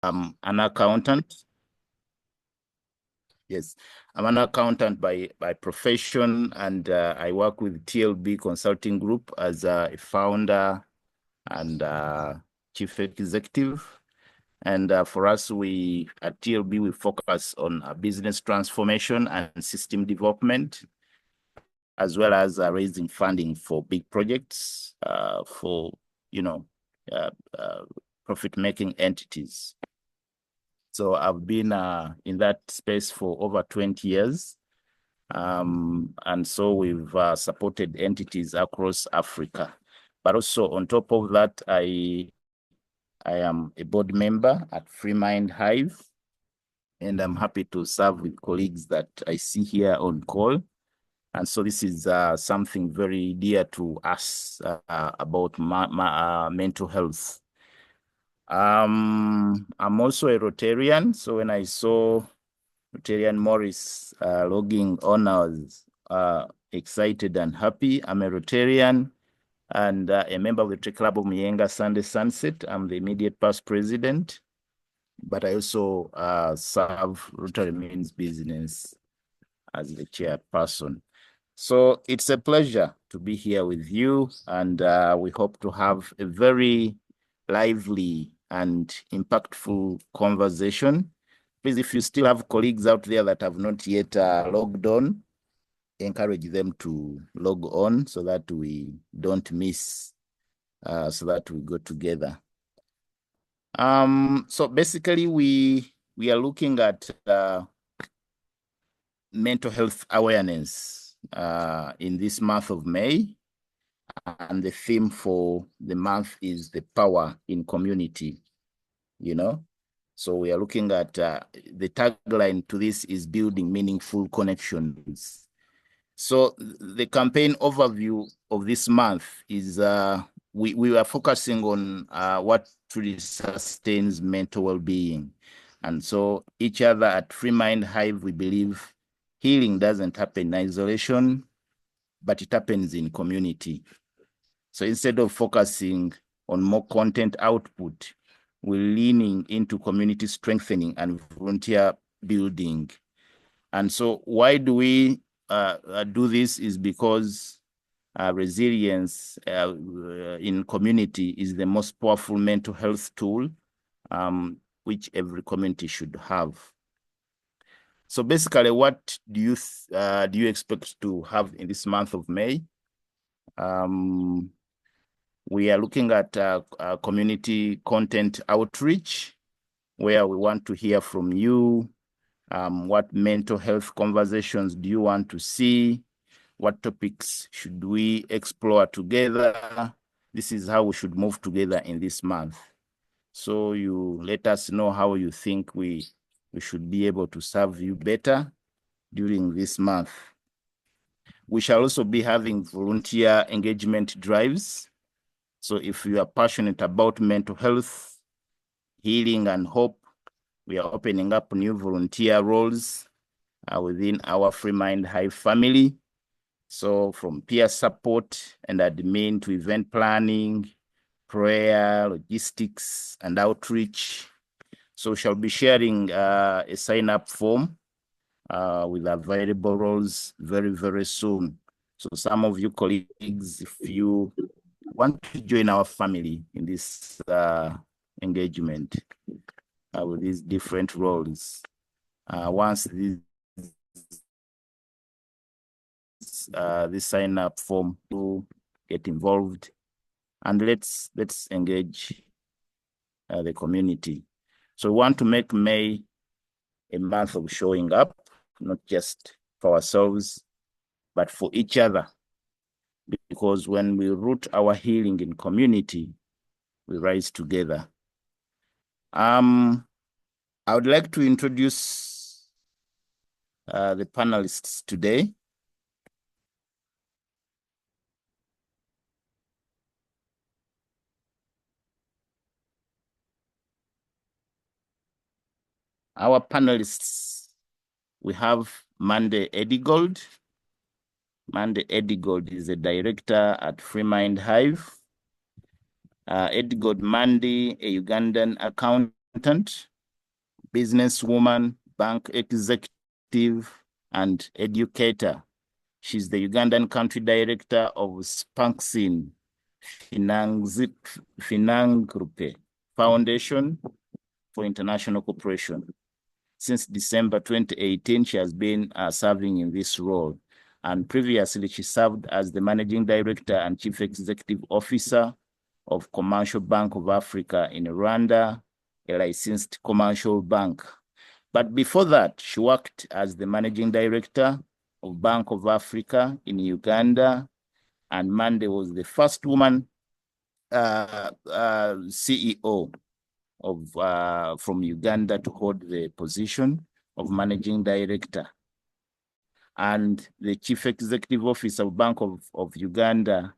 I'm an accountant. Yes, I'm an accountant by profession, and I work with TLB Consulting Group as a founder and chief executive. And for us, we at TLB, we focus on business transformation and system development, as well as raising funding for big projects for, uh, uh, profit-making entities. So I've been in that space for over 20 years. And so we've supported entities across Africa. But also on top of that, I am a board member at Mind Hive, and I'm happy to serve with colleagues that I see here on call. And so this is something very dear to us about mental health. I'm also a Rotarian, so when I saw Rotarian Morris logging on, I was excited and happy. I'm a Rotarian and a member of the Tree Club of Mienga Sunday Sunset. I'm the immediate past president, but I also serve Rotary Means Business as the chairperson. So it's a pleasure to be here with you, and we hope to have a very lively and impactful conversation. Please, if you still have colleagues out there that have not yet logged on, encourage them to log on so that we don't miss, so that we go together. So basically, we are looking at mental health awareness in this month of May. And the theme for the month is the power in community, So we are looking at the tagline to this is building meaningful connections. So the campaign overview of this month is we are focusing on what truly sustains mental well-being. And so each other at Mind Hive, we believe healing doesn't happen in isolation, but it happens in community. So instead of focusing on more content output, we're leaning into community strengthening and volunteer building. And so why do we do this is because resilience in community is the most powerful mental health tool which every community should have. So basically, what do you expect to have in this month of May? We are looking at community content outreach, where we want to hear from you. What mental health conversations do you want to see? What topics should we explore together? This is how we should move together in this month. So you let us know how you think we should be able to serve you better during this month. We shall also be having volunteer engagement drives. So if you are passionate about mental health, healing, and hope, we are opening up new volunteer roles within our Mind Hive family. So from peer support and admin to event planning, prayer, logistics, and outreach. So we shall be sharing a sign-up form with available roles very, very soon. So some of you colleagues, if you want to join our family in this engagement with these different roles, once this sign-up form to get involved, and let's engage the community. So we want to make May a month of showing up, not just for ourselves, but for each other. Because when we root our healing in community, we rise together. I would like to introduce the panelists today. Our panelists, we have Mande Edigold. Mande Edigold is a director at Mind Hive. Edigold Mande, a Ugandan accountant, businesswoman, bank executive, and educator. She's the Ugandan country director of Spanksin Finangrupe Foundation for International Cooperation. Since December 2018, she has been serving in this role. And previously, she served as the Managing Director and Chief Executive Officer of Commercial Bank of Africa in Rwanda, a licensed commercial bank. But before that, she worked as the Managing Director of Bank of Africa in Uganda, and Mande was the first woman CEO from Uganda to hold the position of Managing Director. And the Chief Executive Officer of Bank of Uganda,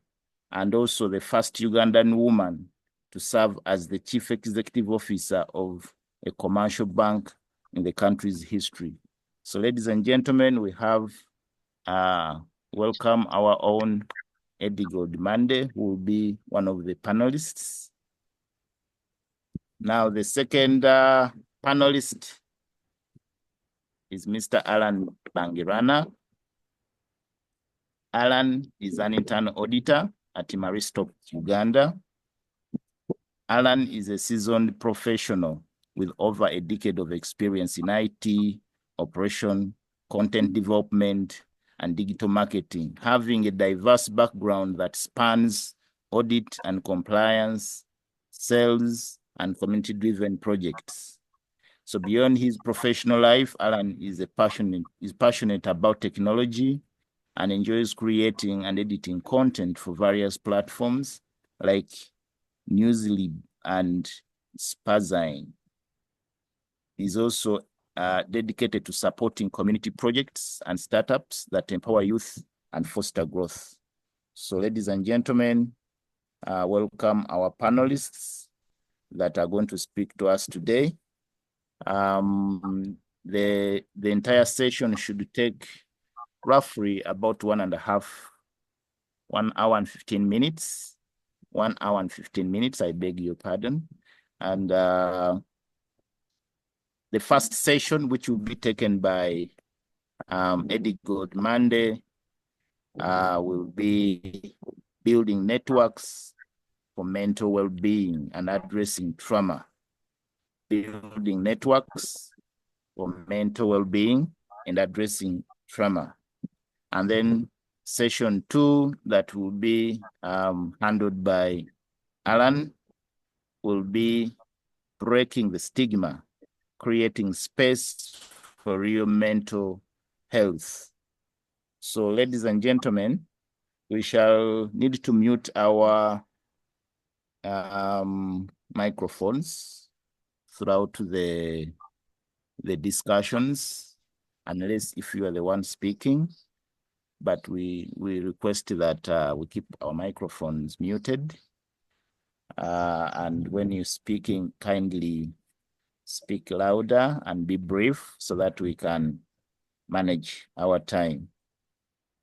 and also the first Ugandan woman to serve as the Chief Executive Officer of a commercial bank in the country's history. So ladies and gentlemen, we have welcome our own Eddie Goldmande, who will be one of the panelists. Now, the second panelist is Mr. Alan Bangirana. Alan is an internal auditor at Imaristo, Uganda. Alan is a seasoned professional with over a decade of experience in IT, operation, content development, and digital marketing, having a diverse background that spans audit and compliance, sales, and community-driven projects. So beyond his professional life, Alan is passionate about technology and enjoys creating and editing content for various platforms like Newslib and Spazine. He's also dedicated to supporting community projects and startups that empower youth and foster growth. So ladies and gentlemen, welcome our panelists that are going to speak to us today. The entire session should take roughly about 1 hour and 15 minutes. 1 hour and 15 minutes, I beg your pardon. And the first session, which will be taken by Eddie Goldmande, will be building networks for mental well-being and addressing trauma. Building networks for mental well-being and addressing trauma. And then session 2 that will be handled by Alan will be breaking the stigma, creating space for real mental health. So ladies and gentlemen, we shall need to mute our microphones throughout the discussions, unless if you are the one speaking, but we request that we keep our microphones muted. And when you're speaking, kindly speak louder and be brief so that we can manage our time.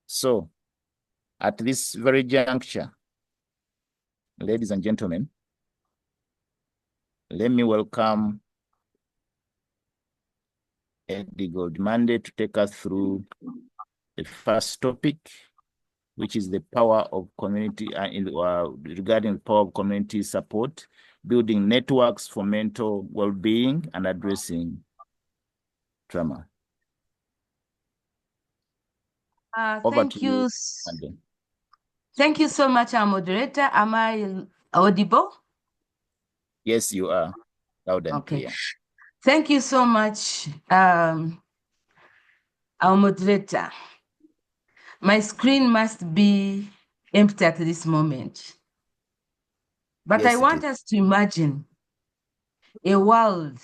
So at this very juncture, ladies and gentlemen, let me welcome Eddie Goldmande to take us through the first topic, which is the power of community, regarding the power of community support, building networks for mental well-being and addressing trauma. Thank you. Thank you so much, our moderator. Am I audible? Yes, you are. Loud and clear. Thank you so much, our moderator. My screen must be empty at this moment. But yes, I want us to imagine a world.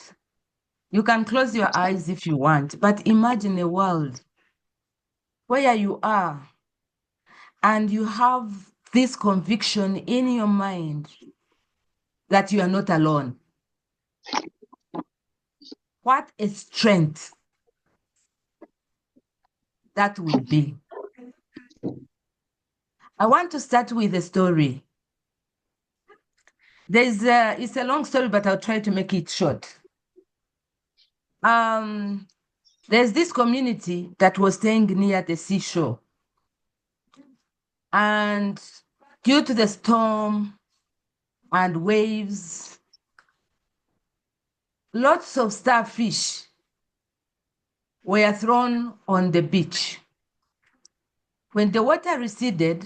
You can close your eyes if you want, but imagine a world where you are and you have this conviction in your mind that you are not alone. What a strength that would be. I want to start with a story. It's a long story, but I'll try to make it short. there's this community that was staying near the seashore. And due to the storm and waves, lots of starfish were thrown on the beach. When the water receded,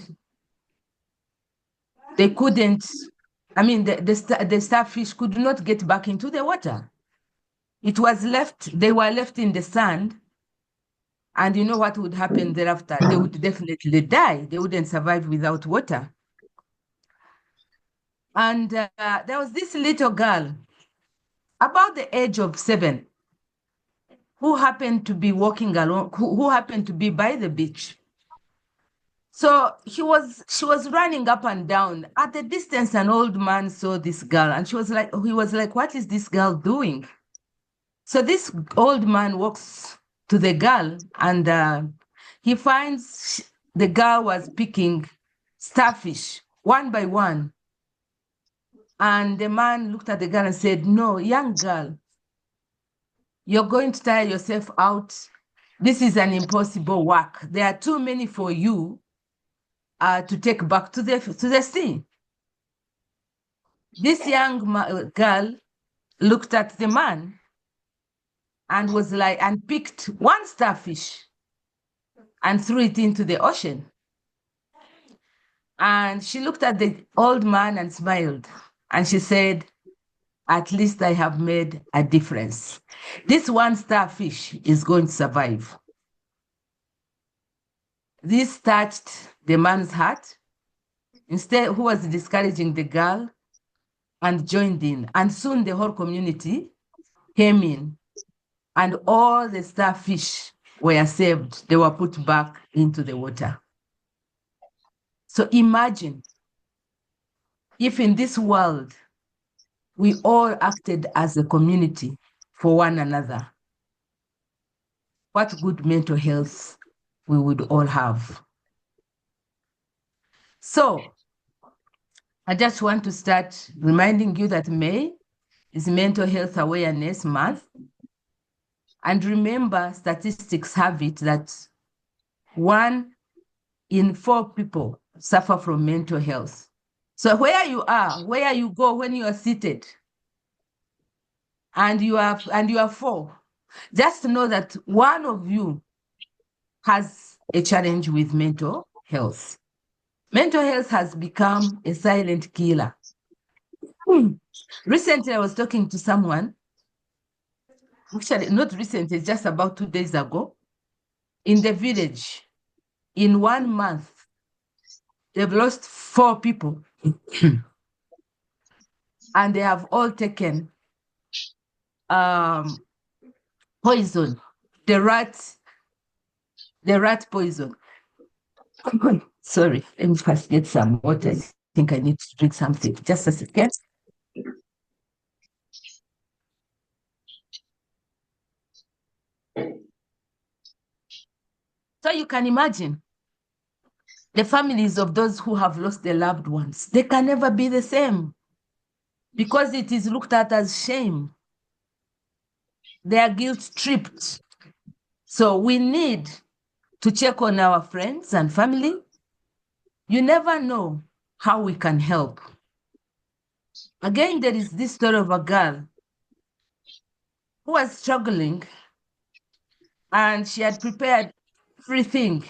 they couldn't, the starfish could not get back into the water. They were left in the sand. And you know what would happen thereafter? They would definitely die. They wouldn't survive without water. And there was this little girl, about the age of 7, who happened to be walking along, who happened to be by the beach. So she was running up and down. At the distance, an old man saw this girl, and he was like, what is this girl doing? So this old man walks to the girl, and he finds the girl was picking starfish one by one. And the man looked at the girl and said, no, young girl, you're going to tire yourself out. This is an impossible work. There are too many for you to take back to the sea. This young girl looked at the man and picked one starfish and threw it into the ocean. And she looked at the old man and smiled. And she said, at least I have made a difference. This one starfish is going to survive. This touched the man's heart. Instead, who was discouraging the girl, and joined in. And soon the whole community came in, and all the starfish were saved. They were put back into the water. So imagine if in this world, we all acted as a community for one another, what good mental health we would all have. So I just want to start reminding you that May is Mental Health Awareness Month. And remember, statistics have it that 1 in 4 people suffer from mental health. So where you are, where you go when you are seated, and you are 4, just know that one of you has a challenge with mental health. Mental health has become a silent killer. Recently, I was talking to someone, actually not recently, just about 2 days ago, in the village. In 1 month, they've lost 4 people. And they have all taken poison, the rat poison. Sorry, let me first get some water. I think I need to drink something. Just a second. So you can imagine the families of those who have lost their loved ones. They can never be the same because it is looked at as shame. They are guilt-tripped. So we need to check on our friends and family. You never know how we can help. Again, there is this story of a girl who was struggling, and she had prepared everything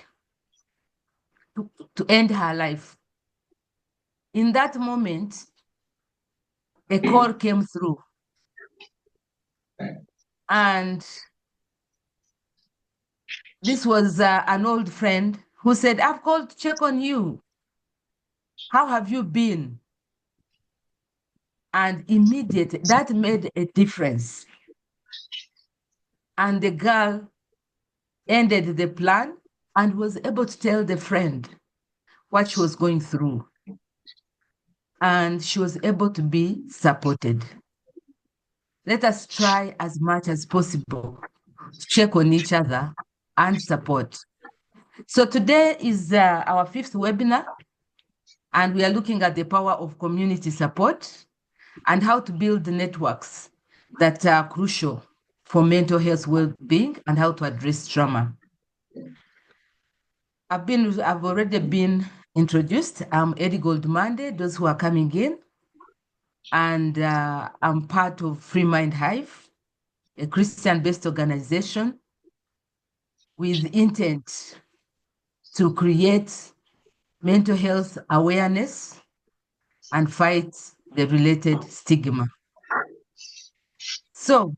to end her life. In that moment, a call came through. And this was an old friend who said, I've called to check on you. How have you been? And immediately, that made a difference. And the girl ended the plan and was able to tell the friend what she was going through. And she was able to be supported. Let us try as much as possible to check on each other and support. So today is our 5th webinar, and we are looking at the power of community support and how to build networks that are crucial for mental health well-being and how to address trauma. I've already been introduced. I'm Eddie Goldmande, those who are coming in. And I'm part of Free Mind Hive, a Christian-based organization with intent to create mental health awareness and fight the related stigma. So,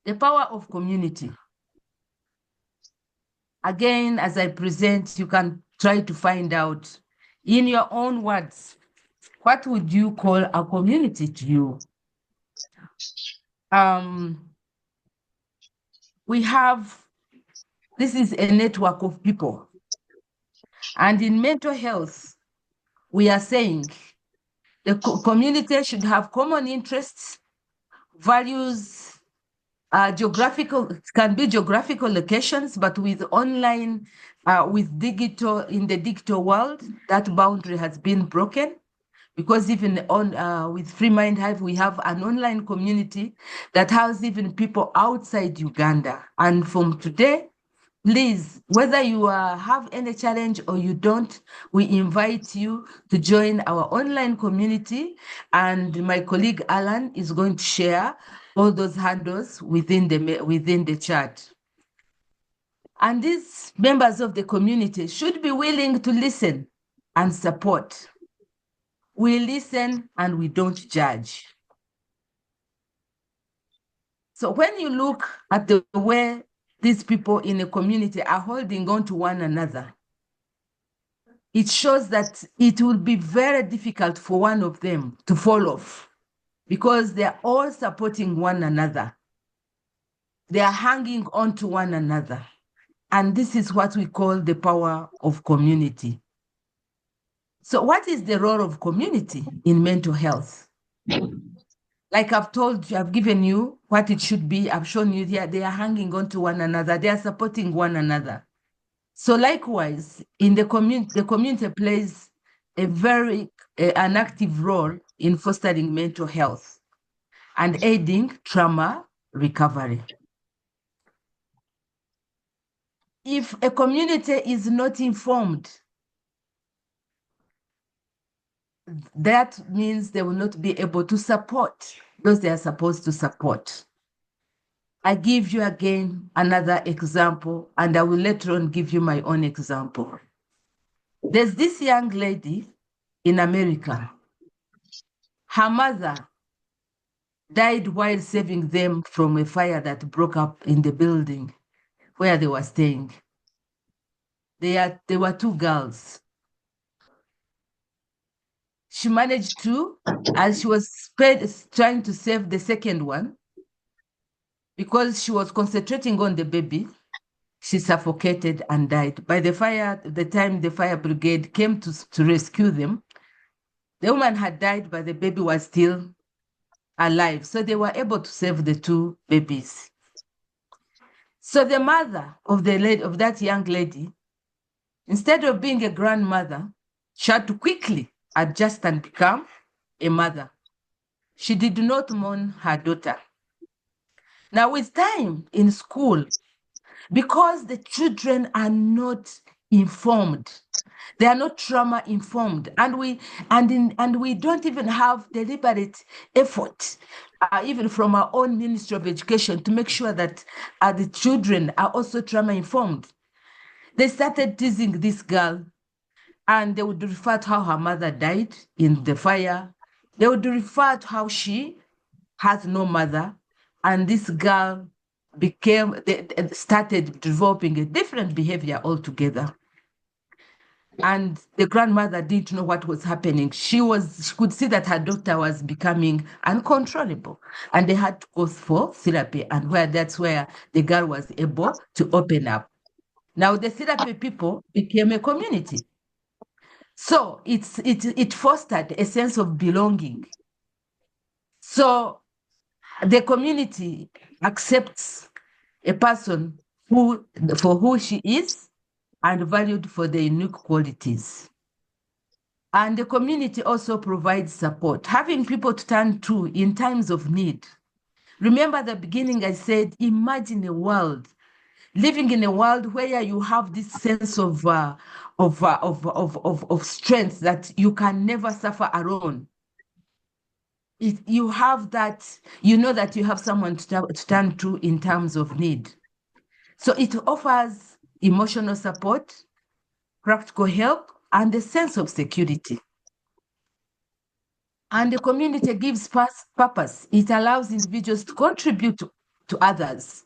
the power of community. Again, as I present, you can try to find out in your own words, what would you call a community to you? This is a network of people. And in mental health, we are saying the community should have common interests, values, it can be geographical locations, but with online, with digital, in the digital world, that boundary has been broken. Because even with Free Mind Hive, we have an online community that has even people outside Uganda. And from today, please, whether you have any challenge or you don't, we invite you to join our online community. And my colleague Alan is going to share all those handles within the chat. And these members of the community should be willing to listen and support. We listen and we don't judge. So when you look at the way these people in a community are holding on to one another, it shows that it will be very difficult for one of them to fall off because they're all supporting one another. They are hanging on to one another. And this is what we call the power of community. So what is the role of community in mental health? Like I've told you, I've given you what it should be. I've shown you here, they are hanging on to one another. They are supporting one another. So likewise, in the community plays an active role in fostering mental health and aiding trauma recovery. If a community is not informed, that means they will not be able to support those they are supposed to support. I give you again another example, and I will later on give you my own example. There's this young lady in America. Her mother died while saving them from a fire that broke up in the building where they were staying. They were two girls. She managed to, as she was trying to save the second one, because she was concentrating on the baby, she suffocated and died. By the time the fire brigade came to rescue them, the woman had died, but the baby was still alive. So they were able to save the two babies. So the mother of that young lady, instead of being a grandmother, she had to quickly adjust and become a mother. She did not mourn her daughter. Now, with time in school, because the children are not informed, they are not trauma informed, and we don't even have deliberate effort, even from our own Ministry of Education, to make sure that the children are also trauma informed. They started teasing this girl, and they would refer to how her mother died in the fire. They would refer to how she has no mother, and this girl started developing a different behavior altogether. And the grandmother didn't know what was happening. She could see that her daughter was becoming uncontrollable, and they had to go for therapy, and that's where the girl was able to open up. Now the therapy people became a community. So it fostered a sense of belonging. So the community accepts a person for who she is and valued for their unique qualities. And the community also provides support, having people to turn to in times of need. Remember at the beginning, I said, imagine a world, living in a world where you have this sense of strength that you can never suffer alone. You have that, you know that you have someone to turn to in terms of need. So it offers emotional support, practical help, and a sense of security. And the community gives purpose. It allows individuals to contribute to others.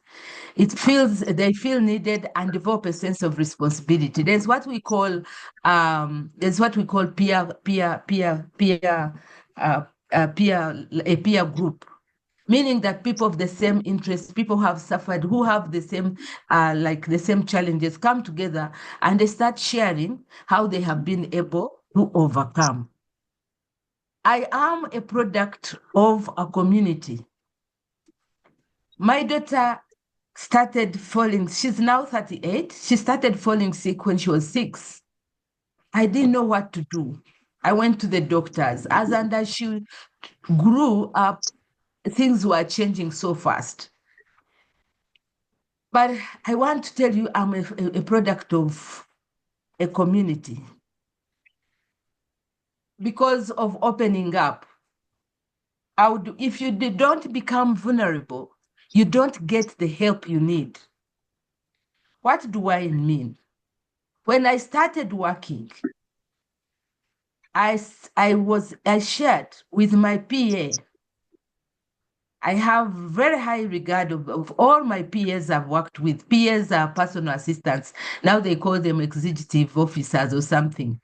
They feel needed and develop a sense of responsibility. There's what we call a peer group, meaning that people of the same interests, people who have suffered, who have the same the same challenges, come together and they start sharing how they have been able to overcome. I am a product of a community. My daughter started falling, she's now 38. She started falling sick when she was 6. I didn't know what to do. I went to the doctors. As she grew up, things were changing so fast. But I want to tell you, I'm a product of a community. Because of opening up, if you don't become vulnerable, you don't get the help you need. What do I mean? When I started working, I shared with my PA. I have very high regard of all my PAs I've worked with. PAs are personal assistants. Now they call them executive officers or something.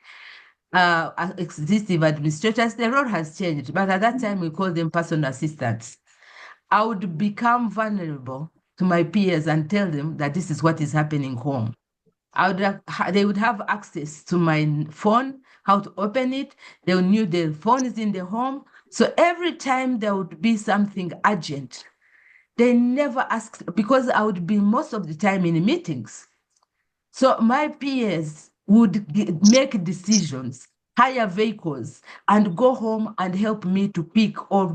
Executive administrators, the role has changed, but at that time we called them personal assistants. I would become vulnerable to my peers and tell them that this is what is happening home. They would have access to my phone, how to open it. They knew the phone is in the home. So every time there would be something urgent, they never asked, because I would be most of the time in meetings. So my peers would make decisions, hire vehicles, and go home and help me to pick or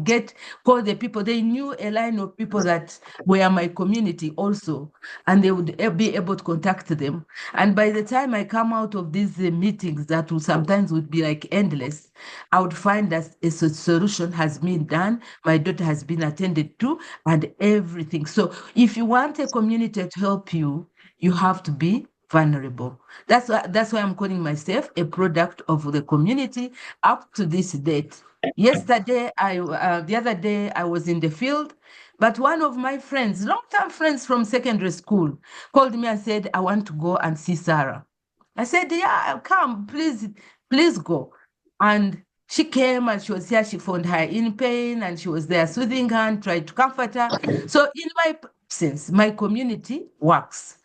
call the people. They knew a line of people that were my community also, and they would be able to contact them. And by the time I come out of these meetings that sometimes would be like endless, I would find that a solution has been done, my daughter has been attended to, and everything. So if you want a community to help you, you have to be vulnerable. That's why I'm calling myself a product of the community up to this date. The other day, I was in the field, but one of my friends, long-term friends from secondary school, called me and said, I want to go and see Sarah. I said, yeah, come, please go. And she came and she was here. She found her in pain and she was there soothing her and tried to comfort her. So in my sense, my community works.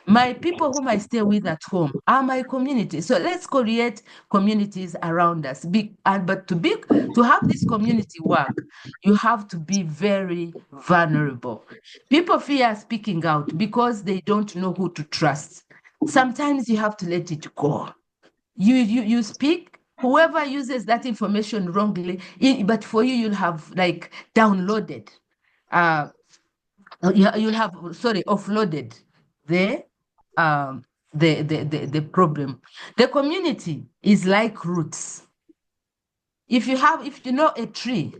My people whom I stay with at home are my community. So let's create communities around us. But to have this community work, you have to be very vulnerable. People fear speaking out because they don't know who to trust. Sometimes you have to let it go. You speak. Whoever uses that information wrongly, but for you, you'll have like downloaded. You'll have offloaded the the problem. The community is like roots. If you know a tree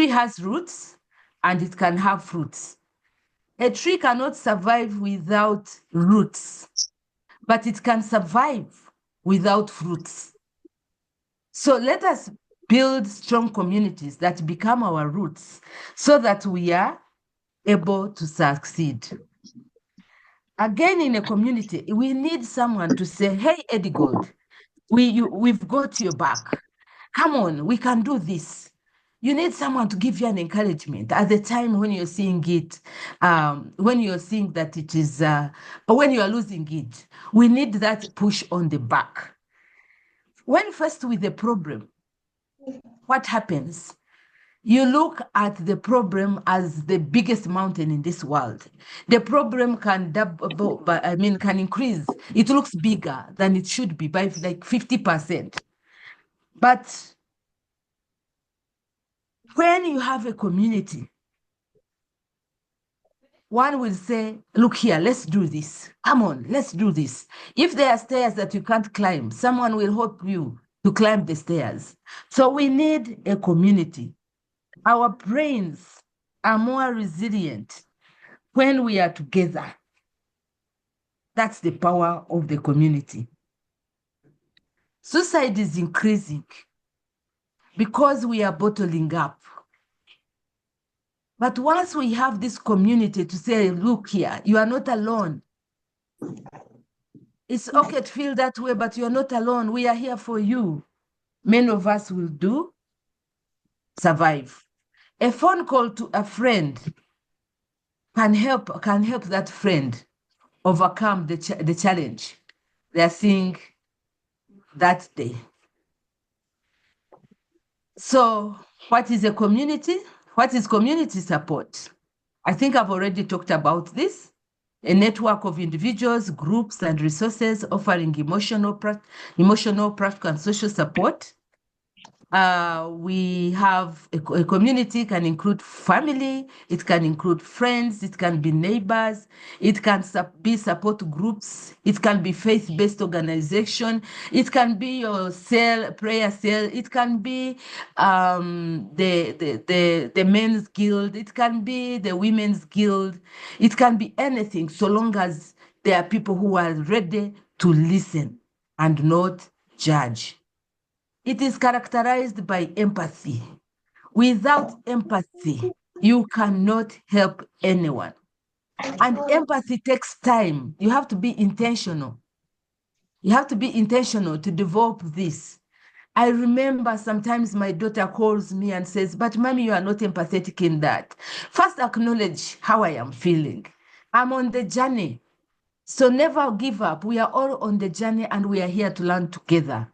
has roots and it can have fruits. A tree cannot survive without roots, but it can survive without fruits. So let us build strong communities that become our roots so that we are able to succeed. Again, in a community, we need someone to say, hey, Eddie Gold, we've got your back. Come on, we can do this. You need someone to give you an encouragement at the time when you're seeing it, when you're seeing that it is, or when you are losing it. We need that push on the back. When faced with the problem, what happens? You look at the problem as the biggest mountain in this world. The problem can can increase. It looks bigger than it should be by like 50%. But when you have a community one will say, look here, let's do this. Come on, let's do this. If there are stairs that you can't climb, someone will help you to climb the stairs. So we need a community. Our brains are more resilient when we are together. That's the power of the community. Suicide is increasing because we are bottling up. But once we have this community to say, look here, you are not alone. It's okay to feel that way, but you're not alone. We are here for you. Many of us will survive. A phone call to a friend can help that friend overcome the challenge they are seeing that day. So what is a community? What is community support? I think I've already talked about this. A network of individuals, groups, and resources offering emotional, practical, and social support. We have a community can include family, it can include friends, it can be neighbors, it can be support groups, it can be faith-based organization, it can be your prayer cell, it can be the men's guild, it can be the women's guild, it can be anything, so long as there are people who are ready to listen and not judge. It is characterized by empathy. Without empathy, you cannot help anyone. And empathy takes time. You have to be intentional. You have to be intentional to develop this. I remember sometimes my daughter calls me and says, but mommy, you are not empathetic in that. First, acknowledge how I am feeling. I'm on the journey. So never give up. We are all on the journey and we are here to learn together.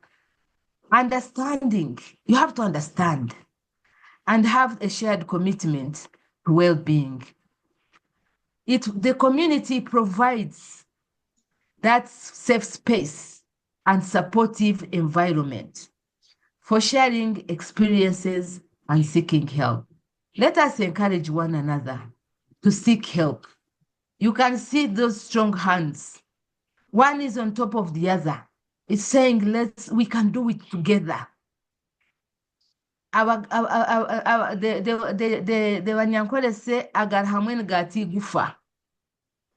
Understanding, you have to understand and have a shared commitment to well-being. The community provides that safe space and supportive environment for sharing experiences and seeking help. Let us encourage one another to seek help. You can see those strong hands. One is on top of the other. It's saying, we can do it together. The Wanyankole say agar hamwen gati gufa.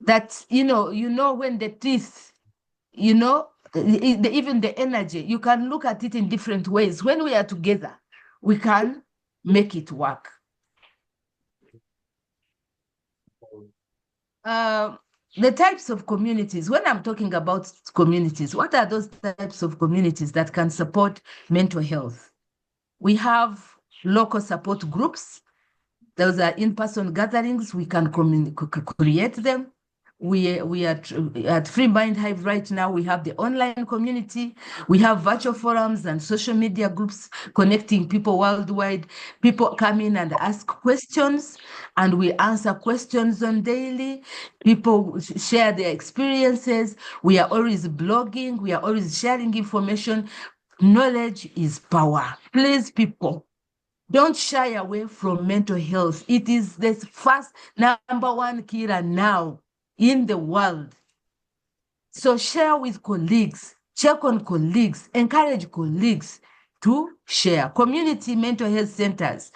That you know when the teeth, even the energy, you can look at it in different ways. When we are together, we can make it work. The types of communities, when I'm talking about communities, what are those types of communities that can support mental health? We have local support groups. Those are in-person gatherings. We can create them. We are at Free Mind Hive right now. We have the online community. We have virtual forums and social media groups connecting people worldwide. People come in and ask questions, and we answer questions on daily. People share their experiences. We are always blogging. We are always sharing information. Knowledge is power. Please, people, don't shy away from mental health. It is the first number one killer now in the world. So share with colleagues, check on colleagues, encourage colleagues to share. Community mental health centers.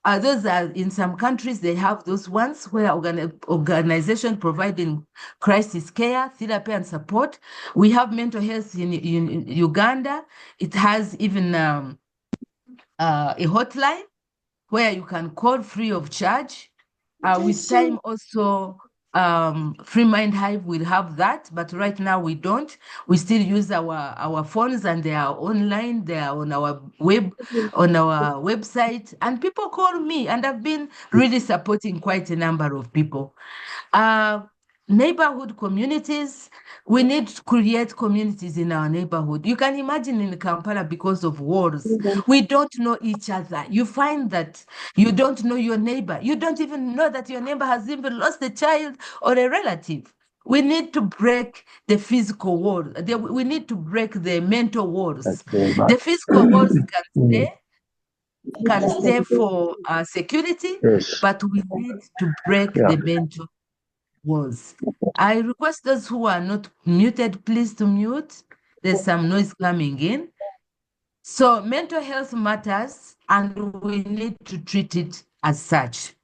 Those are in some countries, they have those ones where organizations providing crisis care, therapy, and support. We have mental health in Uganda. It has even a hotline where you can call free of charge. With time also, Free Mind Hive will have that, but right now we don't. We still use our phones, and they are online. They are on our website, and people call me, and I've been really supporting quite a number of people. Neighborhood communities, we need to create communities in our neighborhood. You can imagine in Kampala, because of wars, we don't know each other. You find that you don't know your neighbor. You don't even know that your neighbor has even lost a child or a relative. We need to break the physical walls. We need to break the mental walls. The physical walls can stay for security, Yes. but we need to break the mental. was. I request those who are not muted, please to mute. There's some noise coming in. So mental health matters, and we need to treat it as such.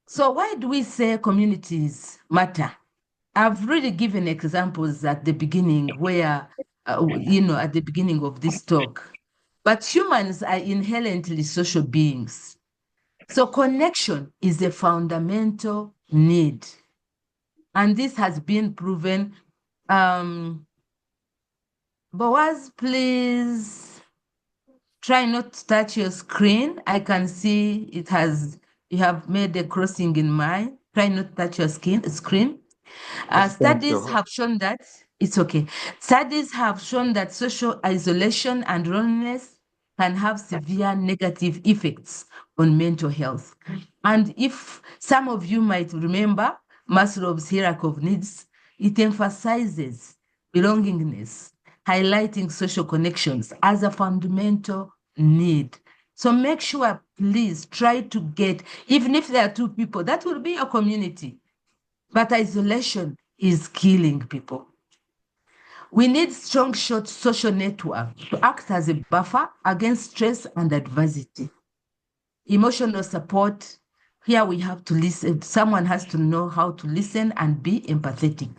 So why do we say communities matter? I've really given examples at the beginning where, at the beginning of this talk. But humans are inherently social beings. So connection is a fundamental need. And this has been proven. Boaz, please try not to touch your screen. I can see you have made a crossing in mine. Try not to touch your screen. Studies have shown that it's okay. Studies have shown that social isolation and loneliness can have severe negative effects on mental health. And if some of you might remember Maslow's hierarchy of needs, it emphasizes belongingness, highlighting social connections as a fundamental need. So make sure, please try to get, even if there are two people, that will be a community. But isolation is killing people. We need strong short social network to act as a buffer against stress and adversity. Emotional support, here we have to listen. Someone has to know how to listen and be empathetic.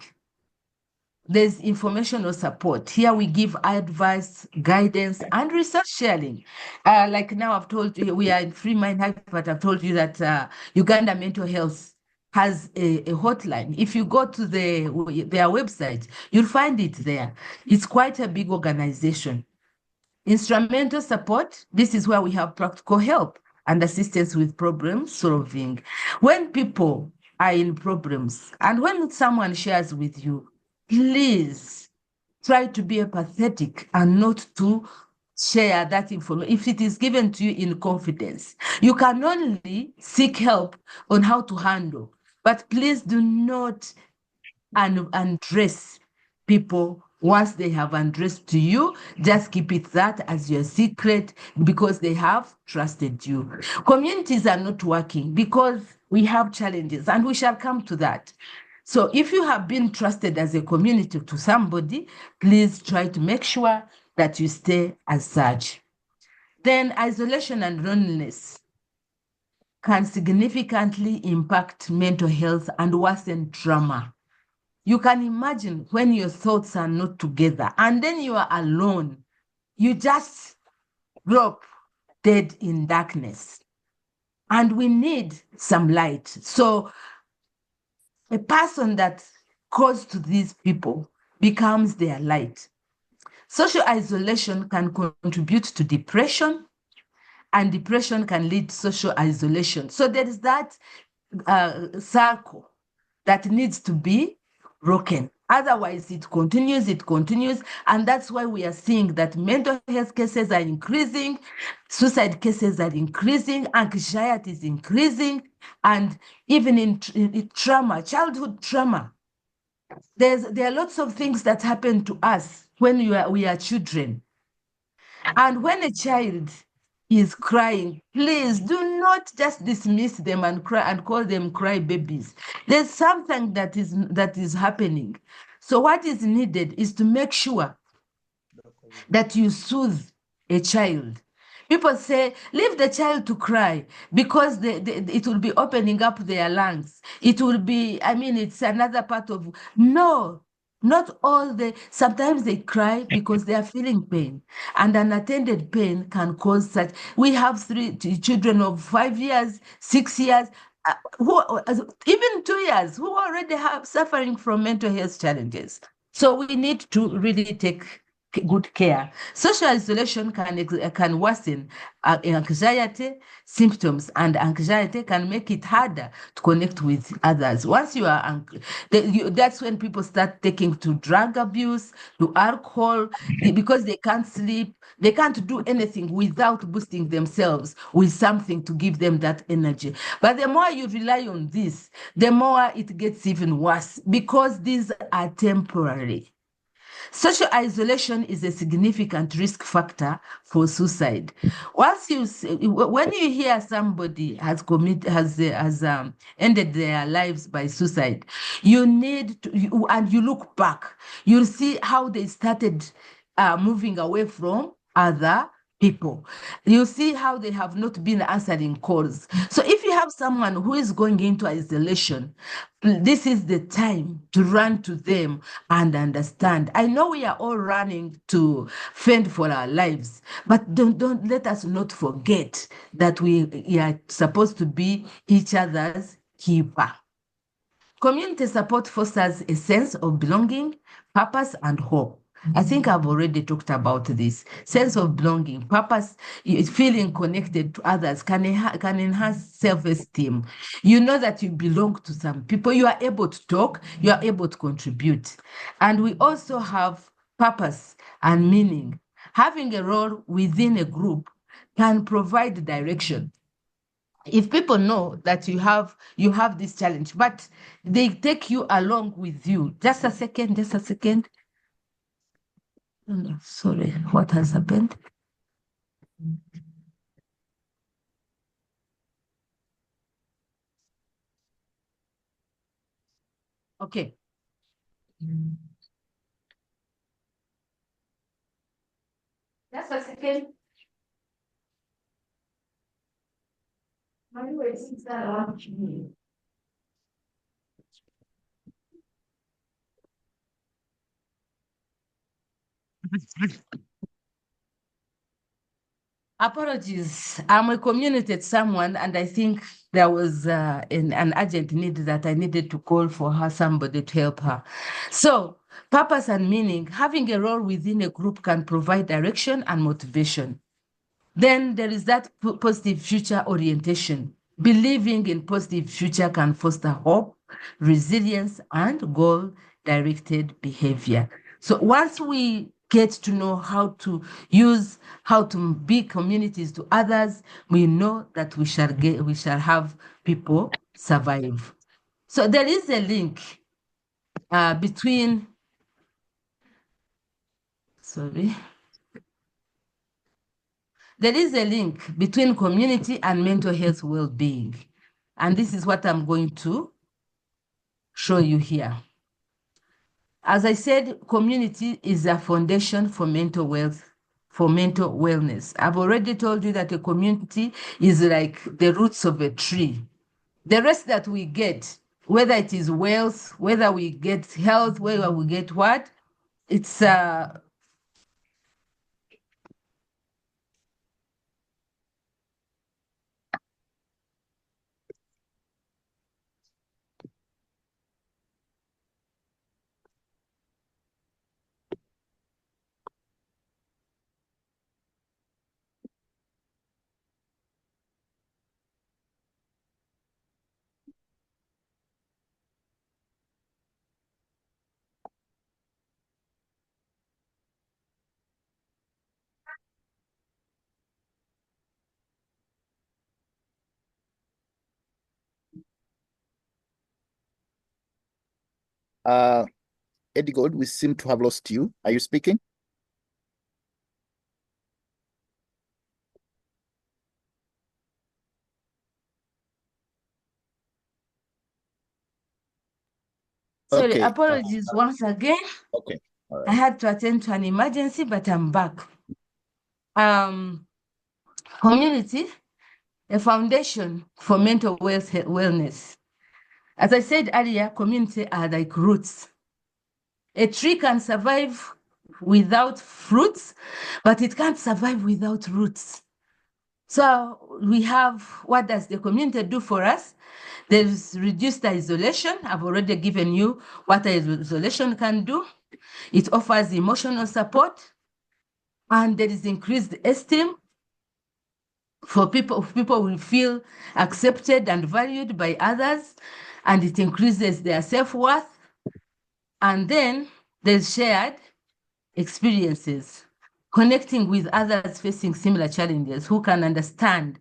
There's informational support. Here we give advice, guidance, and research sharing. Like now I've told you, we are in Free Mind Hive, but I've told you that Uganda Mental Health has a hotline. If you go to their website, you'll find it there. It's quite a big organization. Instrumental support, this is where we have practical help and assistance with problem solving. When people are in problems and when someone shares with you, please try to be empathetic and not to share that information. If it is given to you in confidence, you can only seek help on how to handle, but please do not undress people. Once they have undressed to you, just keep it that as your secret because they have trusted you. Communities are not working because we have challenges and we shall come to that. So if you have been trusted as a community to somebody, please try to make sure that you stay as such. Then isolation and loneliness can significantly impact mental health and worsen trauma. You can imagine when your thoughts are not together and then you are alone, you just drop dead in darkness. And we need some light. So a person that goes to these people becomes their light. Social isolation can contribute to depression, and depression can lead to social isolation. So there is that circle that needs to be broken. Otherwise, it continues, and that's why we are seeing that mental health cases are increasing, suicide cases are increasing, anxiety is increasing, and even in trauma, childhood trauma. There are lots of things that happen to us when we are children. And when a child is crying, please do not just dismiss them and cry and call them cry babies. There's something that is happening. So what is needed is to make sure that you soothe a child. People say, leave the child to cry because it will be opening up their lungs. It will be, it's another part of, no, not all sometimes they cry because they are feeling pain. And unattended pain can cause such. We have 3 children of 5 years, 6 years, even 2 years, who already have suffering from mental health challenges. So we need to really take good care. Social isolation can worsen anxiety symptoms, and anxiety can make it harder to connect with others. Once you are, that's when people start taking to drug abuse, to alcohol, because they can't sleep, they can't do anything without boosting themselves with something to give them that energy. But the more you rely on this, the more it gets even worse because these are temporary. Social isolation is a significant risk factor for suicide. When you hear somebody has ended their lives by suicide, you need to, and you look back, you'll see how they started moving away from other people. You see how they have not been answering calls. So if you have someone who is going into isolation, this is the time to run to them and understand. I know we are all running to fend for our lives, but don't let us not forget that we are supposed to be each other's keeper. Community support fosters a sense of belonging, purpose, and hope. I think I've already talked about this. Sense of belonging, purpose, feeling connected to others can enhance self-esteem. You know that you belong to some people. You are able to talk. You are able to contribute. And we also have purpose and meaning. Having a role within a group can provide direction. If people know that you have this challenge, but they take you along with you. Just a second, just a second. Oh, no, sorry, what has happened? Okay. Just a second. Apologies. I'm a communicated someone, and I think there was an urgent need that I needed to call for her, somebody to help her. So, purpose and meaning, having a role within a group can provide direction and motivation. Then there is that positive future orientation. Believing in positive future can foster hope, resilience, and goal-directed behavior. So once we get to know how to be communities to others, we know that we shall have people survive. So there is a link between, sorry. There is a link between community and mental health well-being. And this is what I'm going to show you here. As I said, community is a foundation for mental wealth, for mental wellness. I've already told you that a community is like the roots of a tree. The rest that we get, whether it is wealth, whether we get health, whether we get what, it's Edgod, we seem to have lost you. Are you speaking? sorry, Okay. apologies once again. Okay. All I right. had to attend to an emergency, but I'm back. Community, a foundation for mental wellness. As I said earlier, community are like roots. A tree can survive without fruits, but it can't survive without roots. So we have, what does the community do for us? There's reduced isolation. I've already given you what isolation can do. It offers emotional support, and there is increased esteem for people. People will feel accepted and valued by others, and it increases their self-worth. And then there's shared experiences, connecting with others facing similar challenges who can understand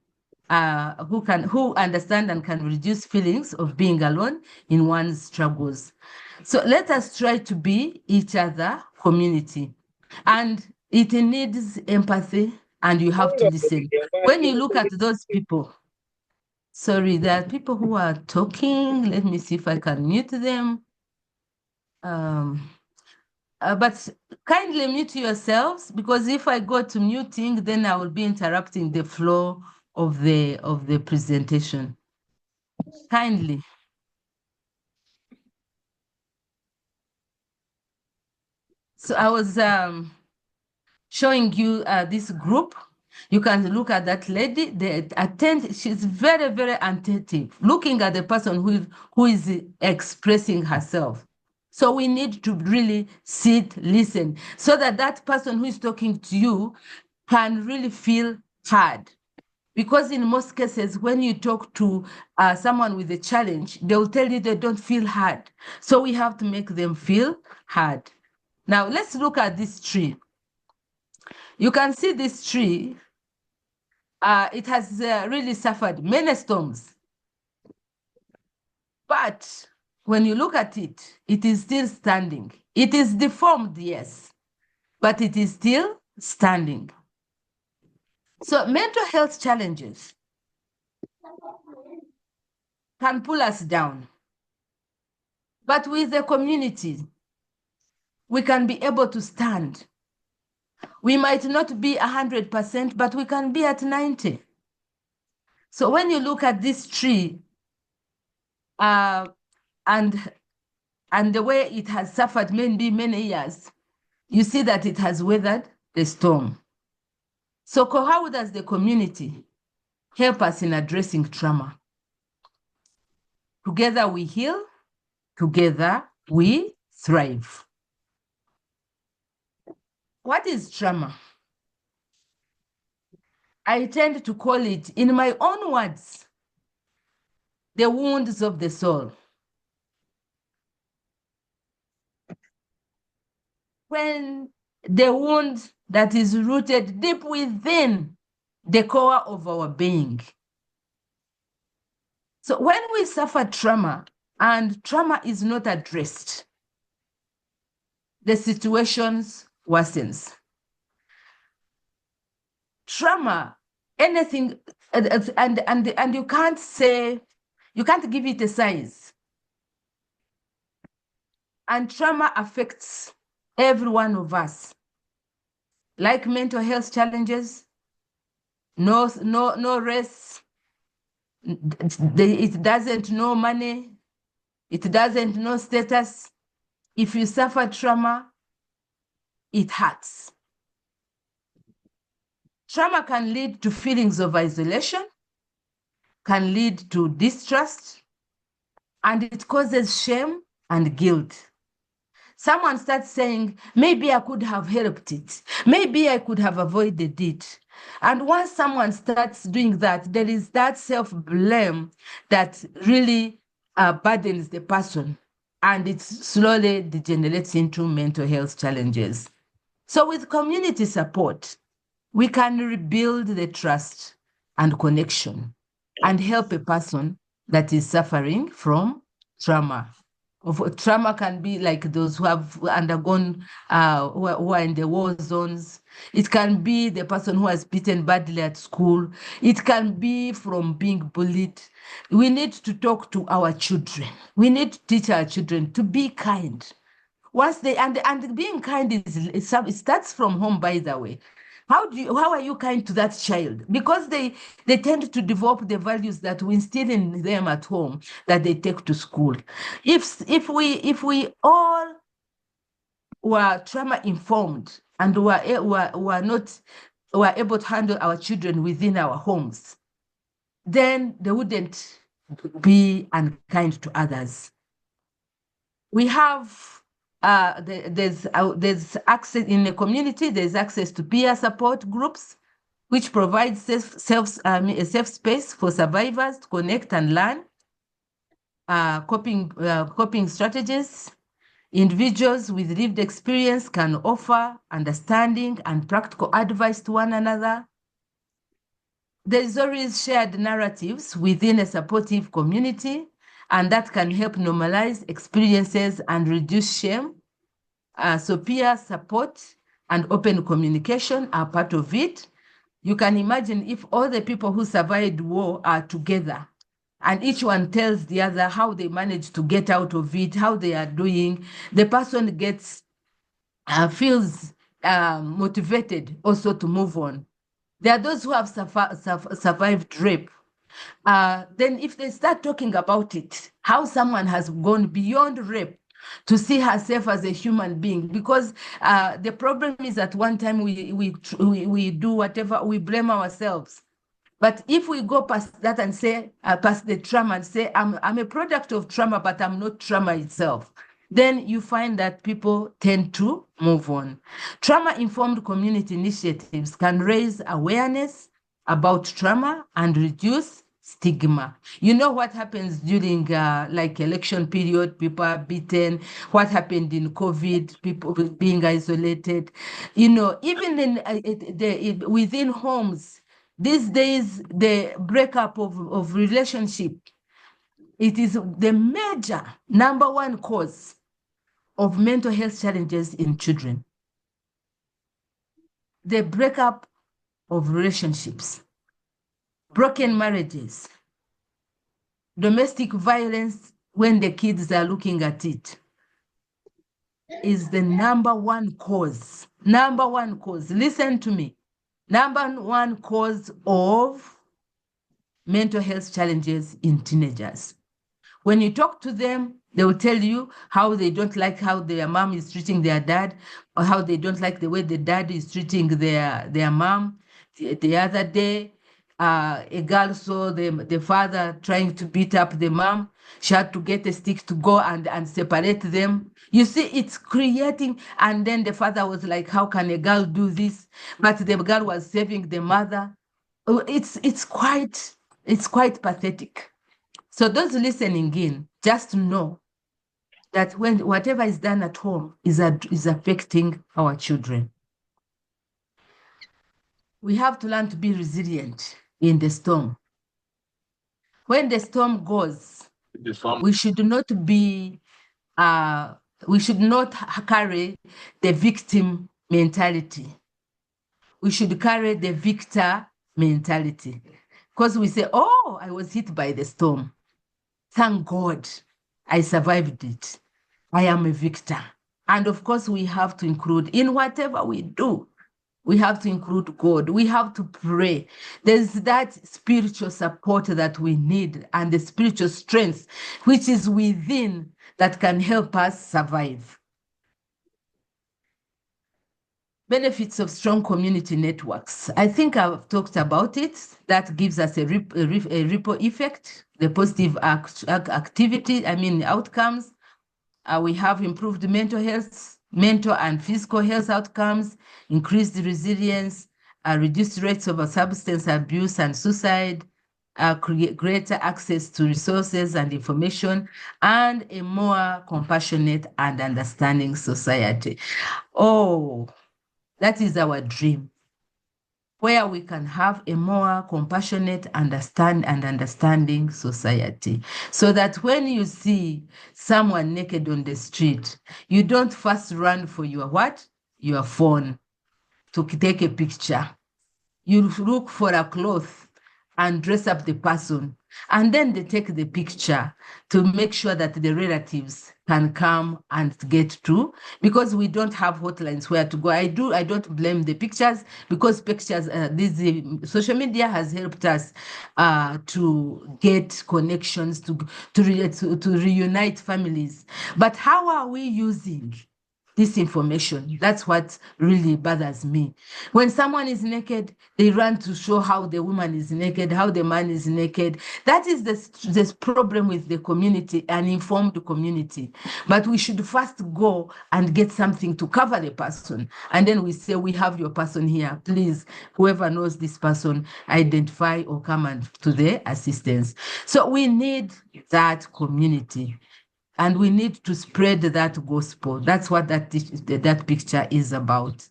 who understand and can reduce feelings of being alone in one's struggles. So let us try to be each other community. And it needs empathy, and you have to listen. When you look at those people, sorry, there are people who are talking. Let me see if I can mute them. But kindly mute yourselves, because if I go to muting, then I will be interrupting the flow of the presentation. Kindly. So I was showing you this group. You can look at that lady. She's very, very attentive, looking at the person who is expressing herself. So we need to really sit, listen, so that that person who is talking to you can really feel heard. Because in most cases, when you talk to someone with a challenge, they will tell you they don't feel heard. So we have to make them feel heard. Now, let's look at this tree. You can see this tree. It has really suffered many storms. But when you look at it, it is still standing. It is deformed, yes, but it is still standing. So mental health challenges can pull us down. But with the community, we can be able to stand. We might not be 100%, but we can be at 90. So when you look at this tree, and the way it has suffered many years, you see that it has weathered the storm. So how does the community help us in addressing trauma? Together we heal, together we thrive. What is trauma? I tend to call it, in my own words, the wounds of the soul. When the wound that is rooted deep within the core of our being. So when we suffer trauma and trauma is not addressed, the situations worsens. Trauma, anything, and you can't say, you can't give it a size. And trauma affects every one of us. Like mental health challenges, no race, it doesn't know money, it doesn't know status. If you suffer trauma, it hurts. Trauma can lead to feelings of isolation, can lead to distrust, and it causes shame and guilt. Someone starts saying, maybe I could have helped it. Maybe I could have avoided it. And once someone starts doing that, there is that self-blame that really burdens the person, and it slowly degenerates into mental health challenges. So with community support, we can rebuild the trust and connection and help a person that is suffering from trauma. Trauma can be like those who have undergone, who are in the war zones. It can be the person who was beaten badly at school. It can be from being bullied. We need to talk to our children. We need to teach our children to be kind. Once they and being kind it starts from home, by the way. How are you kind to that child? Because they tend to develop the values that we instill in them at home that they take to school. If we all were trauma informed and were able to handle our children within our homes, then they wouldn't be unkind to others. We have there's access in the community. There's access to peer support groups, which provides a safe space for survivors to connect and learn coping strategies. Individuals with lived experience can offer understanding and practical advice to one another. there is always shared narratives within a supportive community, and that can help normalize experiences and reduce shame. So peer support and open communication are part of it. You can imagine if all the people who survived war are together and each one tells the other how they managed to get out of it, how they are doing, the person feels motivated also to move on. There are those who have survived rape. Then if they start talking about it, how someone has gone beyond rape to see herself as a human being, because the problem is at one time we do whatever, we blame ourselves. But if we go past that and say, past the trauma and say, I'm a product of trauma, but I'm not trauma itself, then you find that people tend to move on. Trauma-informed community initiatives can raise awareness about trauma and reduce stigma. You know what happens during like election period, people are beaten, what happened in COVID, people being isolated, you know, even within homes, these days, the breakup of relationship, it is the major number one cause of mental health challenges in children. The breakup of relationships, broken marriages, domestic violence when the kids are looking at it is the number one cause. Number one cause. Listen to me. Number one cause of mental health challenges in teenagers. When you talk to them, they will tell you how they don't like how their mom is treating their dad, or how they don't like the way the dad is treating their mom. The other day, a girl saw the father trying to beat up the mom. She had to get a stick to go and separate them. You see, it's creating, and then the father was like, how can a girl do this? But the girl was saving the mother. Oh, it's quite pathetic. So those listening in, just know that when whatever is done at home is affecting our children. We have to learn to be resilient in the storm. When the storm goes, we should not carry the victim mentality. We should carry the victor mentality. Because we say, oh, I was hit by the storm. Thank God I survived it. I am a victor. And of course, we have to include in whatever we do, we have to include God. We have to pray. There's that spiritual support that we need and the spiritual strength which is within that can help us survive. Benefits of strong community networks. I think I've talked about it. That gives us a ripple effect, the positive outcomes. We have improved mental and physical health outcomes, increased resilience, reduced rates of substance abuse and suicide, greater access to resources and information, and a more compassionate and understanding society. Oh, that is our dream, where we can have a more compassionate understanding society, so that when you see someone naked on the street, you don't first run for your phone to take a picture. You look for a cloth and dress up the person, and then they take the picture to make sure that the relatives can come and get to, because we don't have hotlines where to go. I don't blame the pictures, because pictures, social media has helped us to get connections, to reunite families. But how are we using this information? That's what really bothers me. When someone is naked, they run to show how the woman is naked, how the man is naked. That is this problem with the community, an informed community. But we should first go and get something to cover the person. And then we say, we have your person here. Please, whoever knows this person, identify or come to the assistance. So we need that community. And we need to spread that gospel. That's what that picture is about.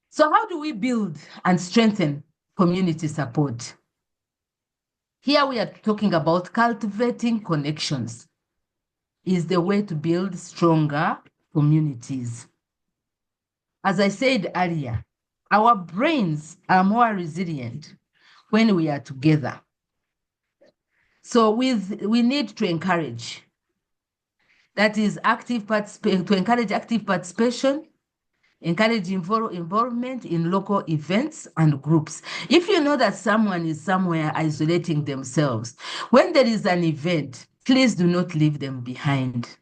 So how do we build and strengthen community support. Here we are talking about cultivating connections is the way to build stronger communities. As I said earlier, our brains are more resilient when we are together. So we need to encourage, that is to encourage active participation, encourage involvement in local events and groups. If you know that someone is somewhere isolating themselves, when there is an event, please do not leave them behind.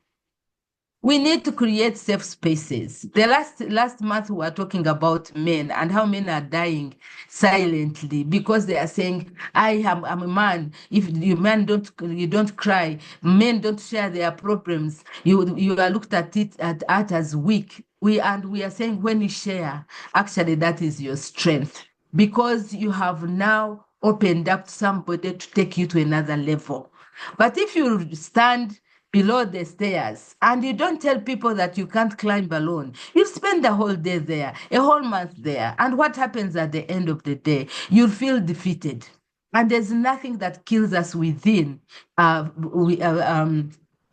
We need to create safe spaces. The last month we were talking about men and how men are dying silently because they are saying, I'm a man. If you men you don't cry, men don't share their problems. You are looked at as weak. We are saying when you share, actually that is your strength because you have now opened up to somebody to take you to another level. But if you stand below the stairs and you don't tell people that you can't climb alone, you spend the whole day there, a whole month there. And what happens at the end of the day? You'll feel defeated. And there's nothing that kills us within more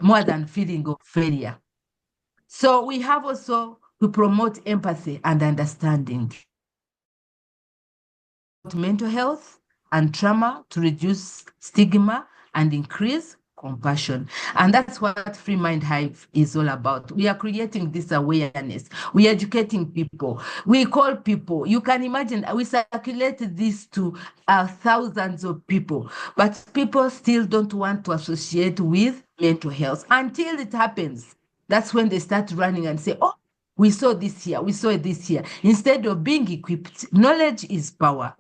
than feeling of failure. So we have also to promote empathy and understanding. Mental health and trauma to reduce stigma and increase compassion. And that's what Free Mind Hive is all about. We are creating this awareness. We are educating people. We call people. You can imagine we circulate this to thousands of people, but people still don't want to associate with mental health until it happens. That's when they start running and say, oh, we saw this here, we saw this here. Instead of being equipped, knowledge is power.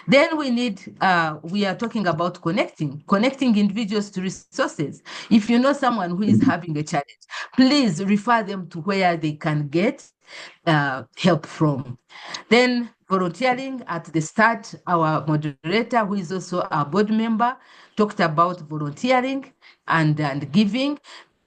Then we are talking about connecting individuals to resources. If you know someone who is having a challenge, please refer them to where they can get help from. Then volunteering at the start, our moderator, who is also our board member, talked about volunteering and giving.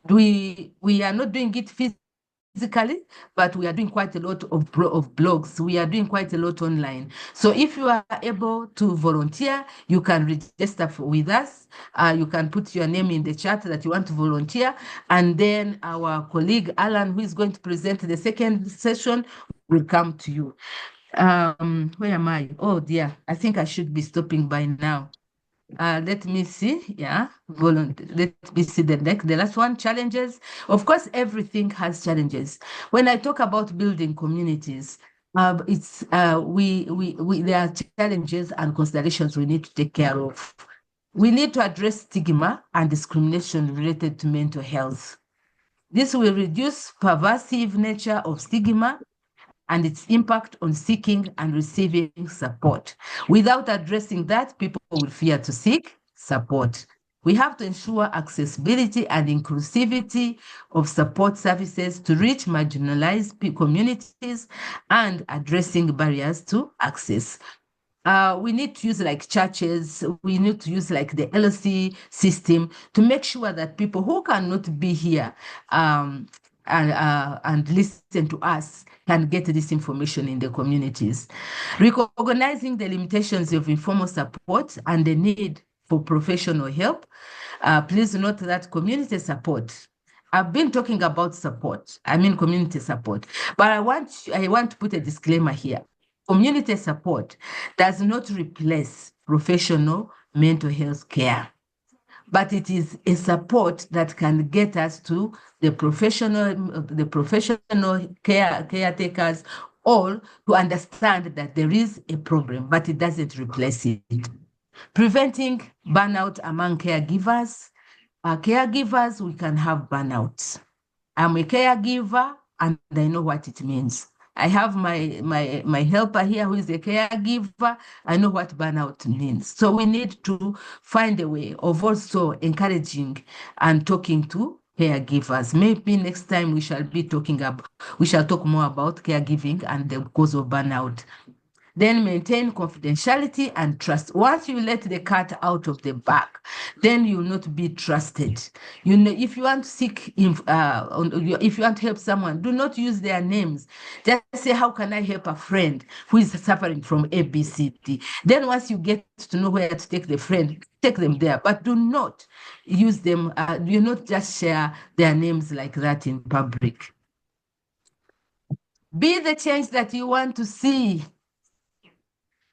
We are not doing it physically, but we are doing quite a lot of blogs. We are doing quite a lot online. So if you are able to volunteer, you can register with us. You can put your name in the chat that you want to volunteer. And then our colleague, Alan, who is going to present the second session, will come to you. Where am I? Oh dear, I think I should be stopping by now. Let me see. Yeah, let me see the last one. Challenges. Of course, everything has challenges. When I talk about building communities, it's there are challenges and considerations we need to take care of. We need to address stigma and discrimination related to mental health. This will reduce pervasive nature of stigma and its impact on seeking and receiving support. Without addressing that, people will fear to seek support. We have to ensure accessibility and inclusivity of support services to reach marginalized communities and addressing barriers to access. We need to use like churches, we need to use like the LLC system to make sure that people who cannot be here and listen to us can get this information in the communities. Recognizing the limitations of informal support and the need for professional help. Please note that community support, I've been talking about support, I mean community support, but I want to put a disclaimer here. Community support does not replace professional mental health care, but it is a support that can get us to the professional caretakers, all to understand that there is a problem, but it doesn't replace it. Preventing burnout among caregivers. Caregivers, we can have burnout. I'm a caregiver and I know what it means. I have my helper here who is a caregiver. I know what burnout means. So we need to find a way of also encouraging and talking to caregivers. Maybe next time we shall talk more about caregiving and the cause of burnout. Then maintain confidentiality and trust. Once you let the cat out of the bag, then you will not be trusted. You know, if you want to seek, if you want to help someone, do not use their names. Just say, how can I help a friend who is suffering from ABCD? Then once you get to know where to take the friend, take them there. But do not use them, do not just share their names like that in public. Be the change that you want to see.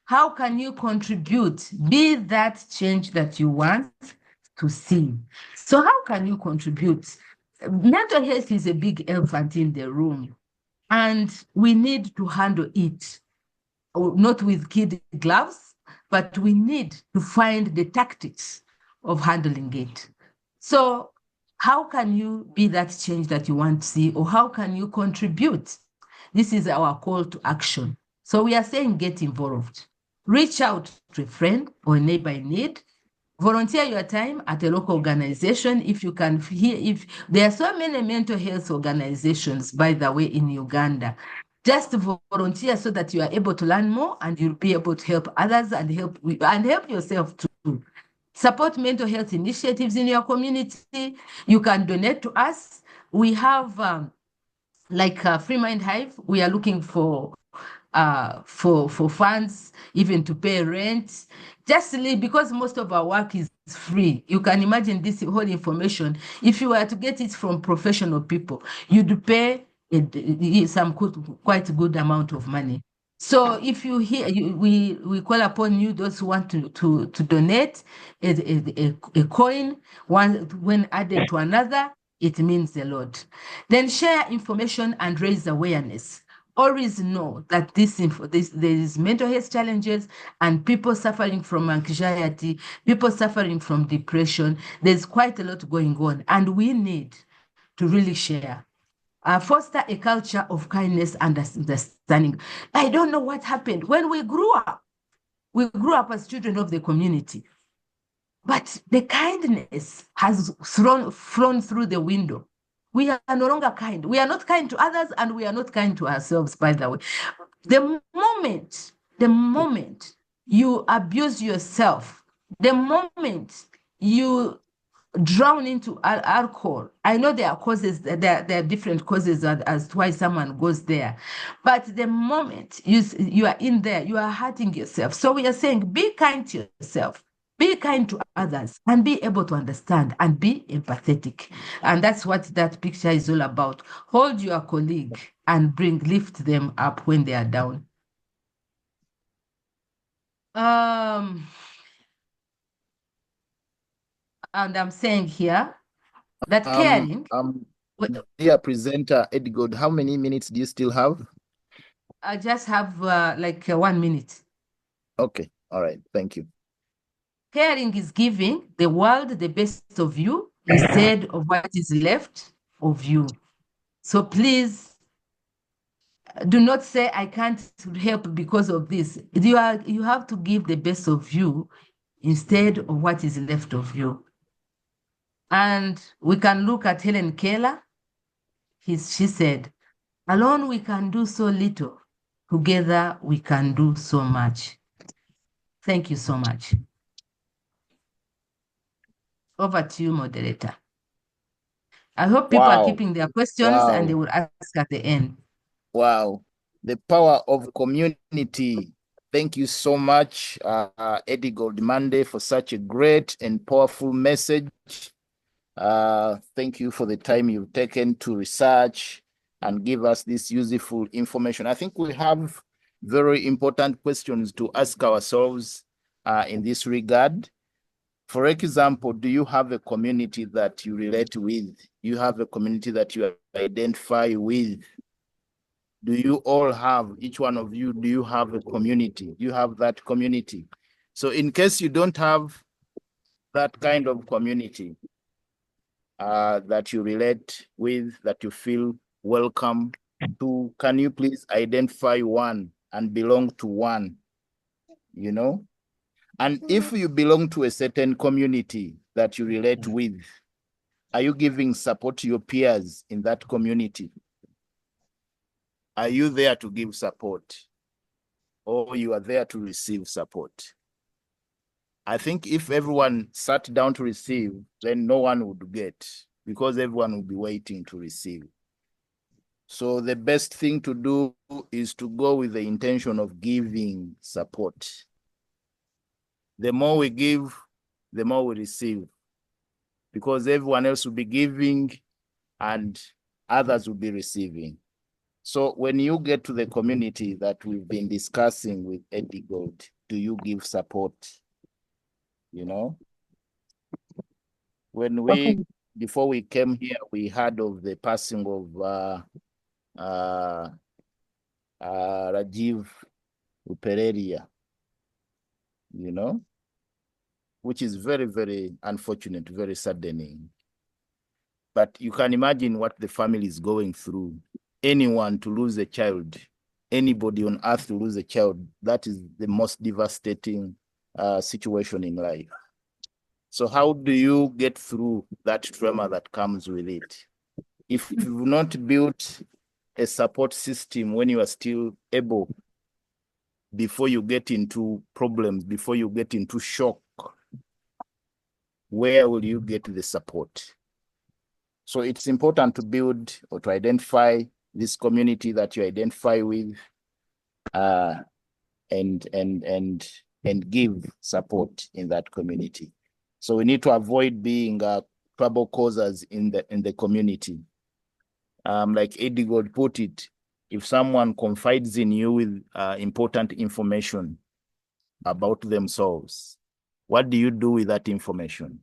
How can you contribute? Be that change that you want to see. So how can you contribute? Mental health is a big elephant in the room, and we need to handle it, not with kid gloves, but we need to find the tactics of handling it. So how can you be that change that you want to see, or how can you contribute? This is our call to action. So we are saying get involved. Reach out to a friend or a neighbor in need. Volunteer your time at a local organization if you can hear. If there are so many mental health organizations, by the way, in Uganda, just volunteer so that you are able to learn more and you'll be able to help others and help yourself too. Support mental health initiatives in your community. You can donate to us. We have like Free Mind Hive. We are looking for funds, even to pay rent. Just because most of our work is free. You can imagine this whole information. If you were to get it from professional people, you'd pay some quite good amount of money. So if you hear, we call upon you, those who want to donate a coin, when added to another, it means a lot. Then share information and raise awareness. Always know that there is mental health challenges and people suffering from anxiety, people suffering from depression. There's quite a lot going on, and we need to really share. Foster a culture of kindness and understanding. I don't know what happened when we grew up. We grew up as children of the community, but the kindness has flown through the window. We are no longer kind. We are not kind to others, and we are not kind to ourselves, by the way. The moment you abuse yourself, the moment you drown into alcohol. I know there are causes, there are different causes as to why someone goes there. But the moment you are in there, you are hurting yourself. So we are saying be kind to yourself, be kind to others, and be able to understand and be empathetic. And that's what that picture is all about. Hold your colleague and lift them up when they are down. And I'm saying here that caring. Dear presenter Edgod, how many minutes do you still have? I just have like 1 minute. Okay, all right, thank you. Caring is giving the world the best of you instead of what is left of you. So please do not say I can't help because of this. You have to give the best of you instead of what is left of you. And we can look at Helen Keller. She said, alone we can do so little. Together we can do so much. Thank you so much. Over to you, moderator. I hope people are keeping their questions and they will ask at the end. Wow. The power of community. Thank you so much, Eddie Goldmande, for such a great and powerful message. Thank you for the time you've taken to research and give us this useful information. I think we have very important questions to ask ourselves in this regard. For example, do you have a community that you relate with? You have a community that you identify with? Do you all have, each one of you, do you have a community? Do you have that community? So in case you don't have that kind of community that you relate with, that you feel welcome to, can you please identify one and belong to one, you know? And if you belong to a certain community that you relate with, are you giving support to your peers in that community? Are you there to give support? or you are there to receive support. I think if everyone sat down to receive, then no one would get, because everyone would be waiting to receive. So the best thing to do is to go with the intention of giving support. The more we give, the more we receive, because everyone else will be giving and others will be receiving. So when you get to the community that we've been discussing with Eddie Gold, do you give support? You know, when before we came here, we heard of the passing of Rajiv Upereria, you know, which is very, very unfortunate, very saddening. But you can imagine what the family is going through. Anyone to lose a child, anybody on earth to lose a child, that is the most devastating situation in life. So how do you get through that trauma that comes with it? If you've not built a support system when you are still able, before you get into problems, before you get into shock, where will you get the support? So it's important to build or to identify this community that you identify with, and give support in that community. So we need to avoid being trouble causers in the community. Like Eddie God put it, if someone confides in you with important information about themselves, what do you do with that information?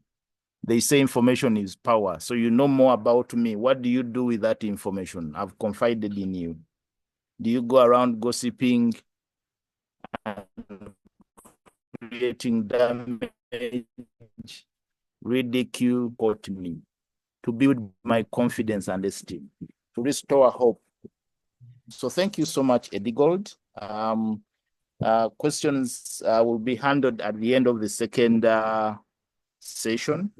They say information is power. So you know more about me. What do you do with that information? I've confided in you. Do you go around gossiping and creating damage, ridicule, quote me, to build my confidence and esteem, to restore hope? So thank you so much, Eddie Gold. Questions will be handled at the end of the second session,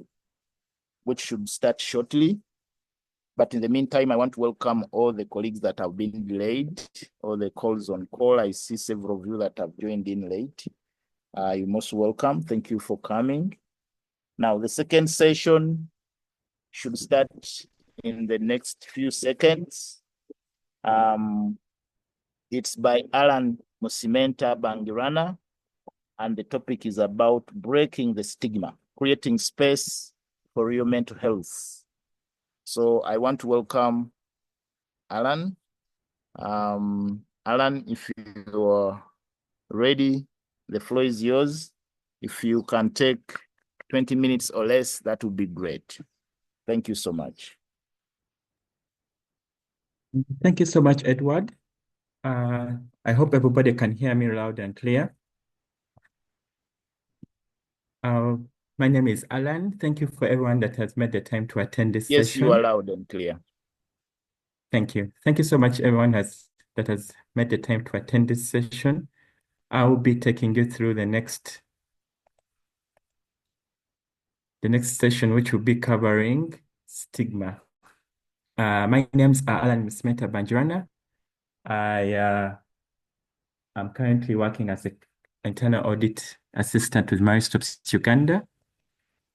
which should start shortly. But in the meantime, I want to welcome all the colleagues that have been delayed, all the calls on call. I see several of you that have joined in late. You're most welcome. Thank you for coming. Now, the second session should start in the next few seconds. It's by Alan Musimenta Bangirana, and the topic is about breaking the stigma, creating space for your mental health. So I want to welcome Alan. Alan, if you are ready, the floor is yours. If you can take 20 minutes or less, that would be great. Thank you so much. Thank you so much, Edward. I hope everybody can hear me loud and clear. My name is Alan. Thank you for everyone that has made the time to attend this session. Yes, you are loud and clear. Thank you. Thank you so much, everyone that has made the time to attend this session. I will be taking you through the next session, which will be covering stigma. My name's Alan Smeta Banjirana. I am currently working as an internal audit assistant with Maristops Uganda.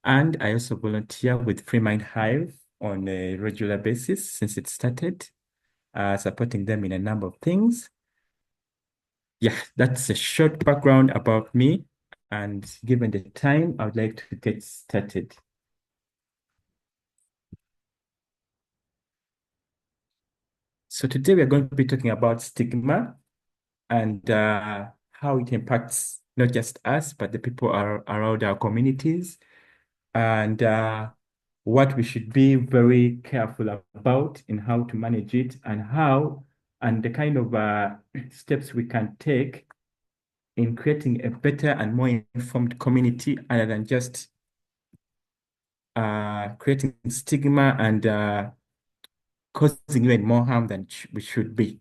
And I also volunteer with Free Mind Hive on a regular basis since it started, supporting them in a number of things. Yeah, that's a short background about me. And given the time, I would like to get started. So today we are going to be talking about stigma and how it impacts not just us, but the people around our communities, and what we should be very careful about in how to manage it, and the kind of steps we can take in creating a better and more informed community, other than just creating stigma and causing even more harm than we should be.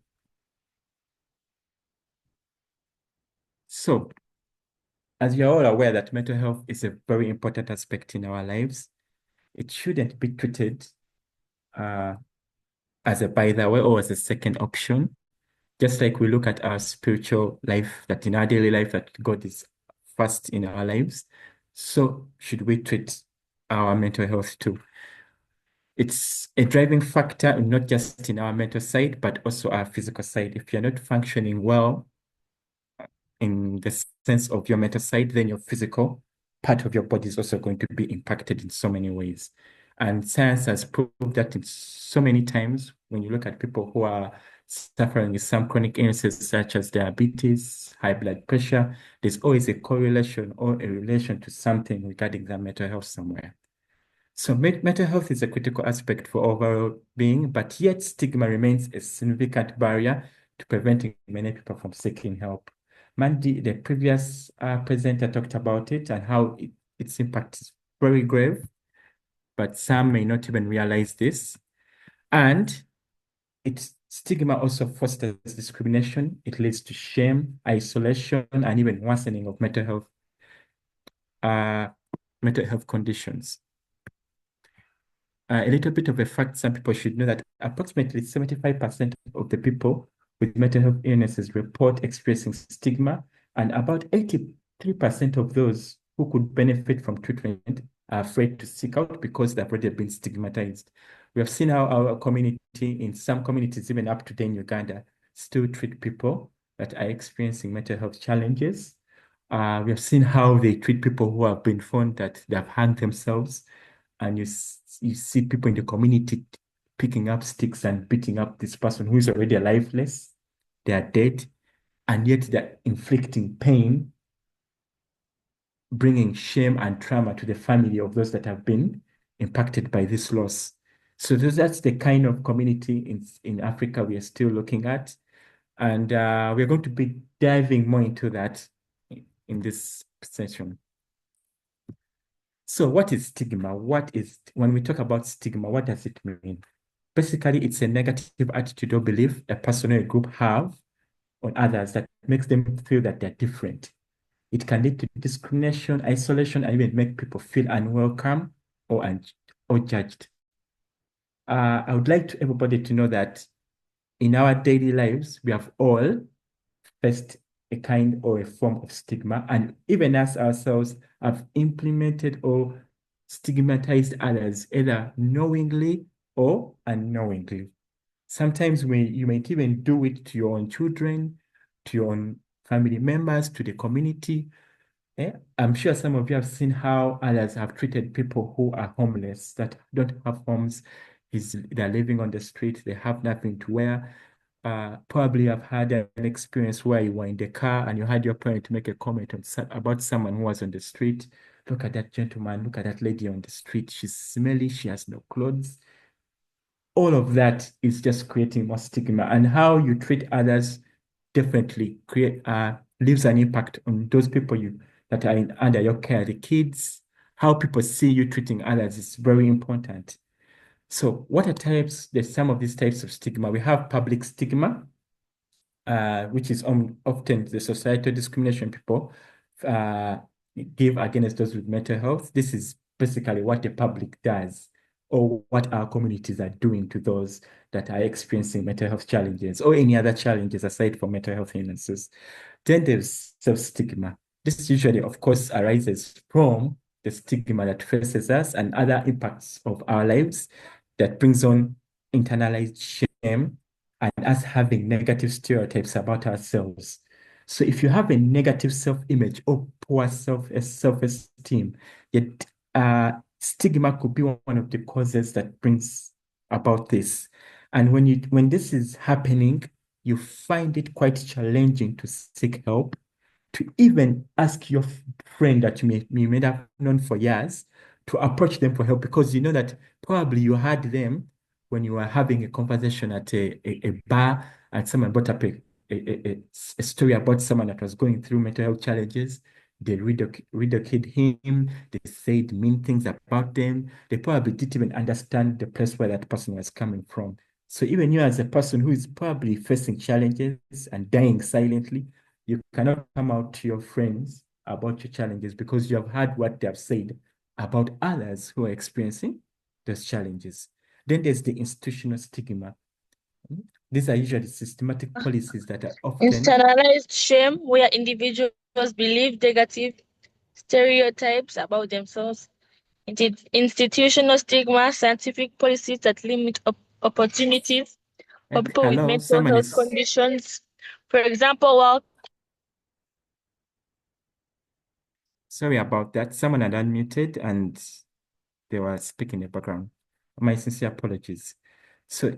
So, as you're all aware that mental health is a very important aspect in our lives, it shouldn't be treated as a by the way or as a second option. Just like we look at our spiritual life, that in our daily life, that God is first in our lives, so should we treat our mental health too. It's a driving factor, not just in our mental side, but also our physical side. If you're not functioning well in the sense of your mental side, then your physical part of your body is also going to be impacted in so many ways. And science has proved that in so many times when you look at people who are suffering with some chronic illnesses such as diabetes, high blood pressure, there's always a correlation or a relation to something regarding their mental health somewhere. So mental health is a critical aspect for overall being, but yet stigma remains a significant barrier to preventing many people from seeking help. Mandy, the previous presenter, talked about it and how its impact is very grave, but some may not even realize this. And stigma also fosters discrimination. It leads to shame, isolation, and even worsening of mental health conditions. A little bit of a fact some people should know that approximately 75% of the people with mental health illnesses report experiencing stigma, and about 83% of those who could benefit from treatment are afraid to seek out because they've already been stigmatized. We have seen how our community, in some communities, even up to today in Uganda, still treat people that are experiencing mental health challenges. We have seen how they treat people who have been found that they have harmed themselves, and you see people in the community picking up sticks and beating up this person who is already lifeless. They are dead, and yet they're inflicting pain, bringing shame and trauma to the family of those that have been impacted by this loss. So that's the kind of community in Africa we are still looking at. And we're going to be diving more into that in this session. So what is stigma? When we talk about stigma, what does it mean? Basically, it's a negative attitude or belief a person or a group have on others that makes them feel that they're different. It can lead to discrimination, isolation, and even make people feel unwelcome or judged. I would like everybody to know that in our daily lives, we have all faced a kind or a form of stigma, and even us ourselves have implemented or stigmatized others, either knowingly or unknowingly. Sometimes you might even do it to your own children, to your own family members, to the community. I'm sure some of you have seen how others have treated people who are homeless, that don't have homes, they're living on the street, they have nothing to wear. Probably have had an experience where you were in the car and you had your parent make a comment about someone who was on the street. Look at that gentleman, look at that lady on the street. She's smelly, she has no clothes. All of that is just creating more stigma, and how you treat others definitely leaves an impact on those people that are under your care, the kids. How people see you treating others is very important. So what are some of these types of stigma? We have public stigma, which is often the societal discrimination people give against those with mental health. This is basically what the public does, or what our communities are doing to those that are experiencing mental health challenges or any other challenges aside from mental health illnesses. Then there's self-stigma. This usually, of course, arises from the stigma that faces us and other impacts of our lives that brings on internalized shame and us having negative stereotypes about ourselves. So if you have a negative self-image or poor self-esteem, yet stigma could be one of the causes that brings about this. And when this is happening, you find it quite challenging to seek help, to even ask your friend that you may have known for years to approach them for help, because you know that probably you had them when you were having a conversation at a bar and someone brought up a story about someone that was going through mental health challenges. They ridiculed him, they said mean things about them. They probably didn't even understand the place where that person was coming from. So even you as a person who is probably facing challenges and dying silently, you cannot come out to your friends about your challenges because you have heard what they have said about others who are experiencing those challenges. Then there's the institutional stigma. These are usually systematic policies that are often internalized shame, where individuals believe negative stereotypes about themselves. Institutional stigma, scientific policies that limit opportunities for people with hello, mental someone health is conditions. For example, while sorry about that. Someone had unmuted and they were speaking in the background. My sincere apologies. So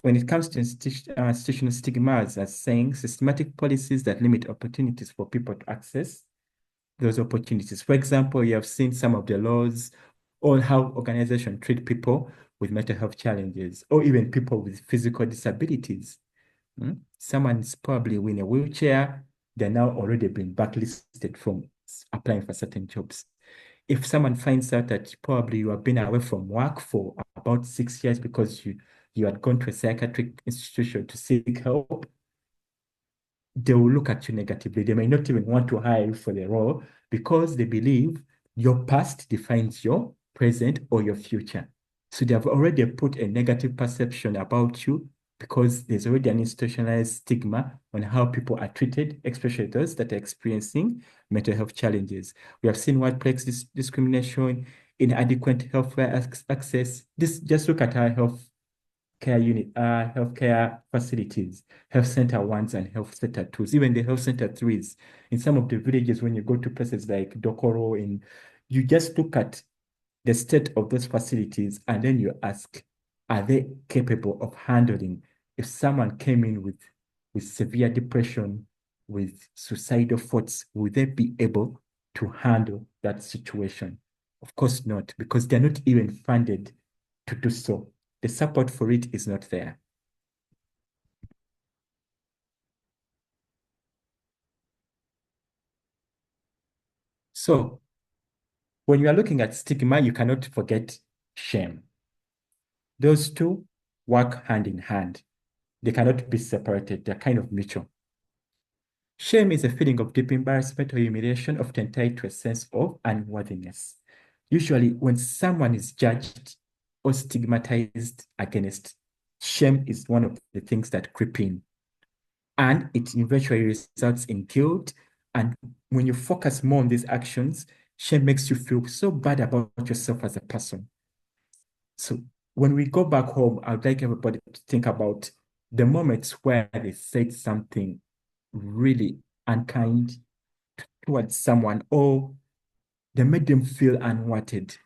when it comes to institutional stigmas, as saying systematic policies that limit opportunities for people to access those opportunities. For example, you have seen some of the laws on how organizations treat people with mental health challenges or even people with physical disabilities. Someone is probably in a wheelchair, they're now already been blacklisted from applying for certain jobs. If someone finds out that probably you have been away from work for about 6 years because you had gone to a psychiatric institution to seek help, they will look at you negatively. They may not even want to hire you for the role because they believe your past defines your present or your future. So they have already put a negative perception about you because there's already an institutionalized stigma on how people are treated, especially those that are experiencing mental health challenges. We have seen workplace discrimination, inadequate healthcare access. Just look at our healthcare facilities, health center ones and health center twos, even the health center threes. In some of the villages, when you go to places like Dokoro, you just look at the state of those facilities and then you ask, are they capable of handling if someone came in with severe depression, with suicidal thoughts, would they be able to handle that situation? Of course not, because they're not even funded to do so. The support for it is not there. So when you are looking at stigma, you cannot forget shame. Those two work hand in hand. They cannot be separated. They're kind of mutual. Shame is a feeling of deep embarrassment or humiliation, often tied to a sense of unworthiness. Usually, when someone is judged or stigmatized against, shame is one of the things that creep in. And it eventually results in guilt. And when you focus more on these actions, shame makes you feel so bad about yourself as a person. So when we go back home, I'd like everybody to think about the moments where they said something really unkind towards someone or they made them feel unwanted.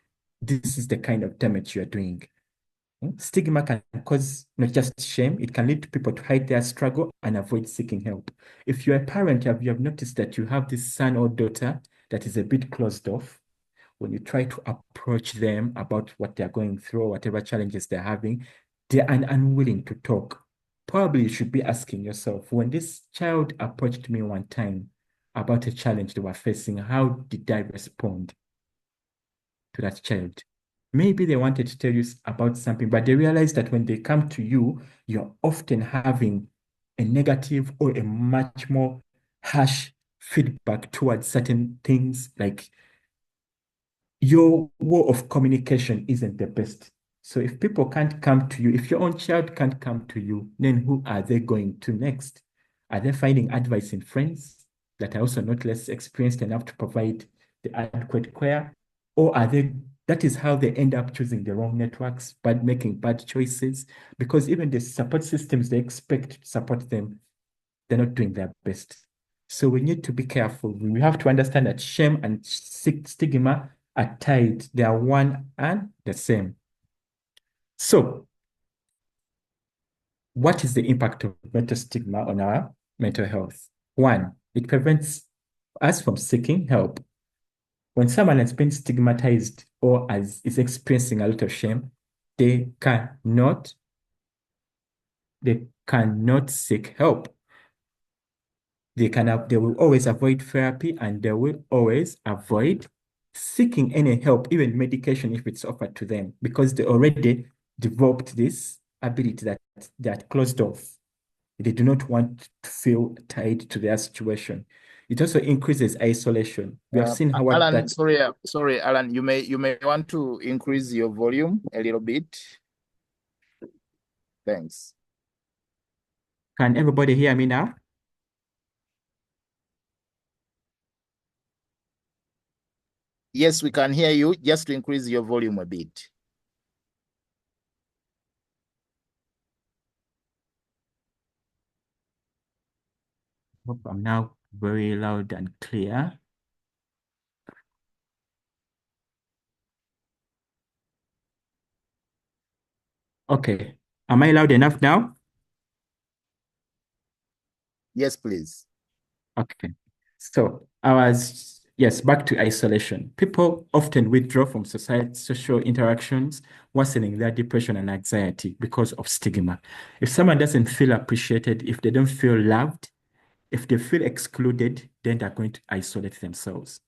This is the kind of damage you're doing. Stigma can cause not just shame, it can lead to people to hide their struggle and avoid seeking help. If you're a parent, you have noticed that you have this son or daughter that is a bit closed off. When you try to approach them about what they're going through, or whatever challenges they're having, they're unwilling to talk. Probably you should be asking yourself, when this child approached me one time about a challenge they were facing, how did I respond to that child? Maybe they wanted to tell you about something, but they realize that when they come to you, you're often having a negative or a much more harsh feedback towards certain things, like your way of communication isn't the best. So if people can't come to you, if your own child can't come to you, then who are they going to next? Are they finding advice in friends that are also not less experienced enough to provide the adequate care? Or that is how they end up choosing the wrong networks, but making bad choices? Because even the support systems they expect to support them, they're not doing their best. So we need to be careful. We have to understand that shame and stigma are tied. They are one and the same. So what is the impact of mental stigma on our mental health? One, it prevents us from seeking help. When someone has been stigmatized or is experiencing a lot of shame, they cannot seek help. They will always avoid therapy and they will always avoid seeking any help, even medication if it's offered to them, because they already developed this ability that closed off. They do not want to feel tied to their situation. It also increases isolation. We have seen how Alan, that. sorry, Alan, you may want to increase your volume a little bit. Thanks. Can everybody hear me now? Yes, we can hear you. Just to increase your volume a bit. Hope I'm now very loud and clear. Okay. Am I loud enough now? Yes, please. Okay. So yes, back to isolation. People often withdraw from social interactions, worsening their depression and anxiety because of stigma. If someone doesn't feel appreciated, if they don't feel loved, if they feel excluded, then they're going to isolate themselves.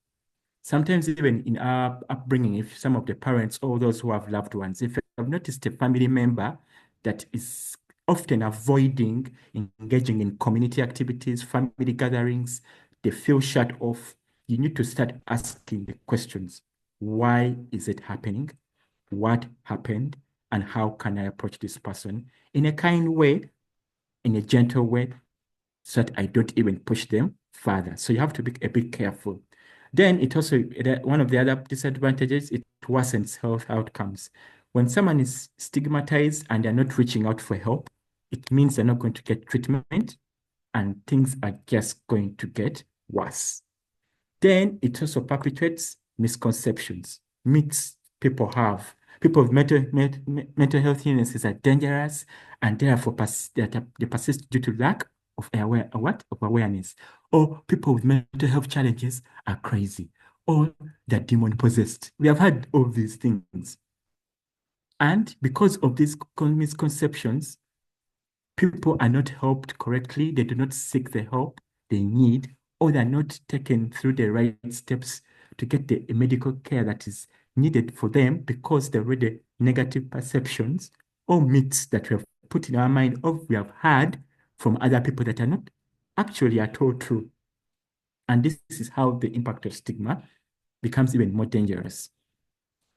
Sometimes even in our upbringing, if some of the parents or those who have loved ones, if you have noticed a family member that is often avoiding engaging in community activities, family gatherings, they feel shut off, you need to start asking the questions. Why is it happening? What happened? And how can I approach this person in a kind way, in a gentle way, so that I don't even push them further. So you have to be a bit careful. Then it also, one of the other disadvantages, it worsens health outcomes. When someone is stigmatized and they're not reaching out for help, it means they're not going to get treatment and things are just going to get worse. Then it also perpetuates misconceptions, myths people have. People with mental health illnesses are dangerous and therefore they persist due to lack of awareness. Or people with mental health challenges are crazy. Or they're demon possessed. We have had all these things. And because of these misconceptions, people are not helped correctly. They do not seek the help they need, or they're not taken through the right steps to get the medical care that is needed for them because there were the negative perceptions or myths that we have put in our mind or we have heard from other people that are not actually at all true. And this is how the impact of stigma becomes even more dangerous.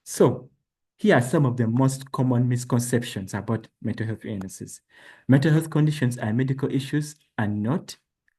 So here are some of the most common misconceptions about mental health illnesses. Mental health conditions are medical issues and not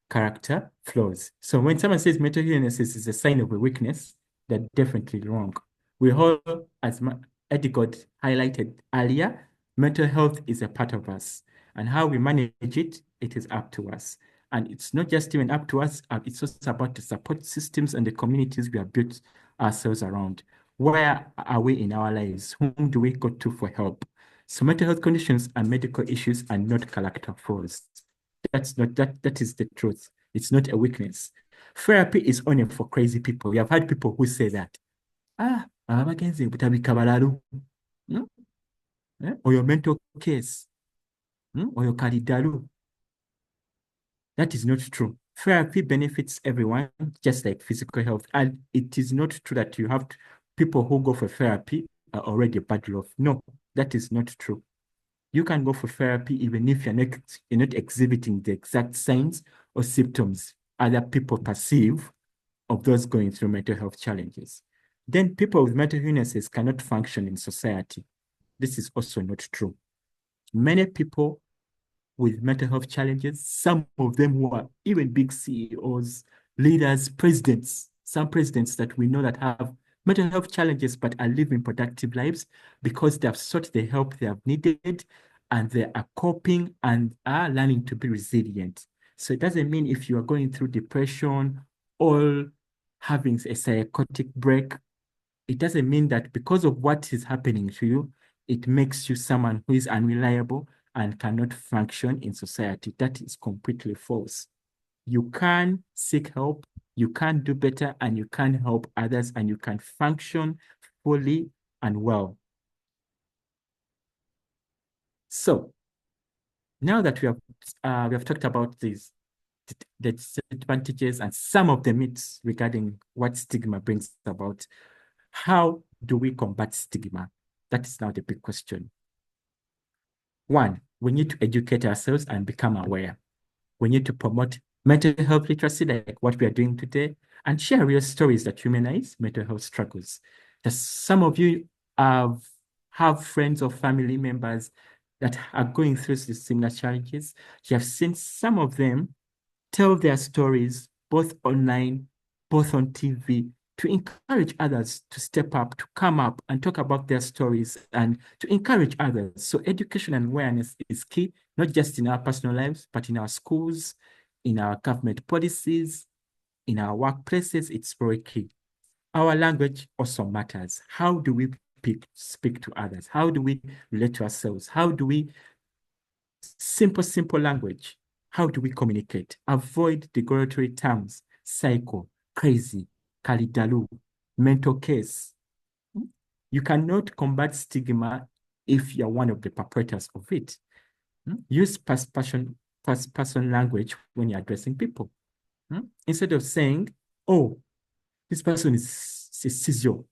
character flaws. So when someone says mental illnesses is a sign of a weakness, they're definitely wrong. We all, as Eddie got highlighted earlier, mental health is a part of us. And how we manage it, it is up to us. And it's not just even up to us, it's also about the support systems and the communities we have built ourselves around. Where are we in our lives? Whom do we go to for help? So mental health conditions and medical issues are not character flaws. That is the truth. It's not a weakness. Therapy is only for crazy people. We have had people who say that. Abagenzi butabika balalo. Or your mental case. Or your kalidalu. That is not true. Therapy benefits everyone, just like physical health. And it is not true that people who go for therapy are already bad off. No, that is not true. You can go for therapy even if you're not exhibiting the exact signs or symptoms other people perceive of those going through mental health challenges. Then people with mental illnesses cannot function in society. This is also not true. Many people with mental health challenges, some of them who are even big CEOs, leaders, presidents, some presidents that we know that have mental health challenges but are living productive lives because they have sought the help they have needed and they are coping and are learning to be resilient. So it doesn't mean if you are going through depression or having a psychotic break, it doesn't mean that because of what is happening to you, it makes you someone who is unreliable and cannot function in society. That is completely false. You can seek help, you can do better, and you can help others, and you can function fully and well. So now that we have talked about the disadvantages and some of the myths regarding what stigma brings about, how do we combat stigma? That is now the big question. One, we need to educate ourselves and become aware. We need to promote mental health literacy like what we are doing today and share real stories that humanize mental health struggles. That some of you have friends or family members that are going through these similar challenges. You have seen some of them tell their stories, both online, both on TV, to encourage others to step up, to come up and talk about their stories and to encourage others. So education and awareness is key, not just in our personal lives, but in our schools, in our government policies, in our workplaces. It's very key. Our language also matters. How do we speak to others? How do we relate to ourselves? How do we, simple language, how do we communicate? Avoid derogatory terms, psycho, crazy, kalidalu, mental case. You cannot combat stigma if you're one of the perpetrators of it. Use first person language when you're addressing people. Instead of saying, oh, this person is schizophrenic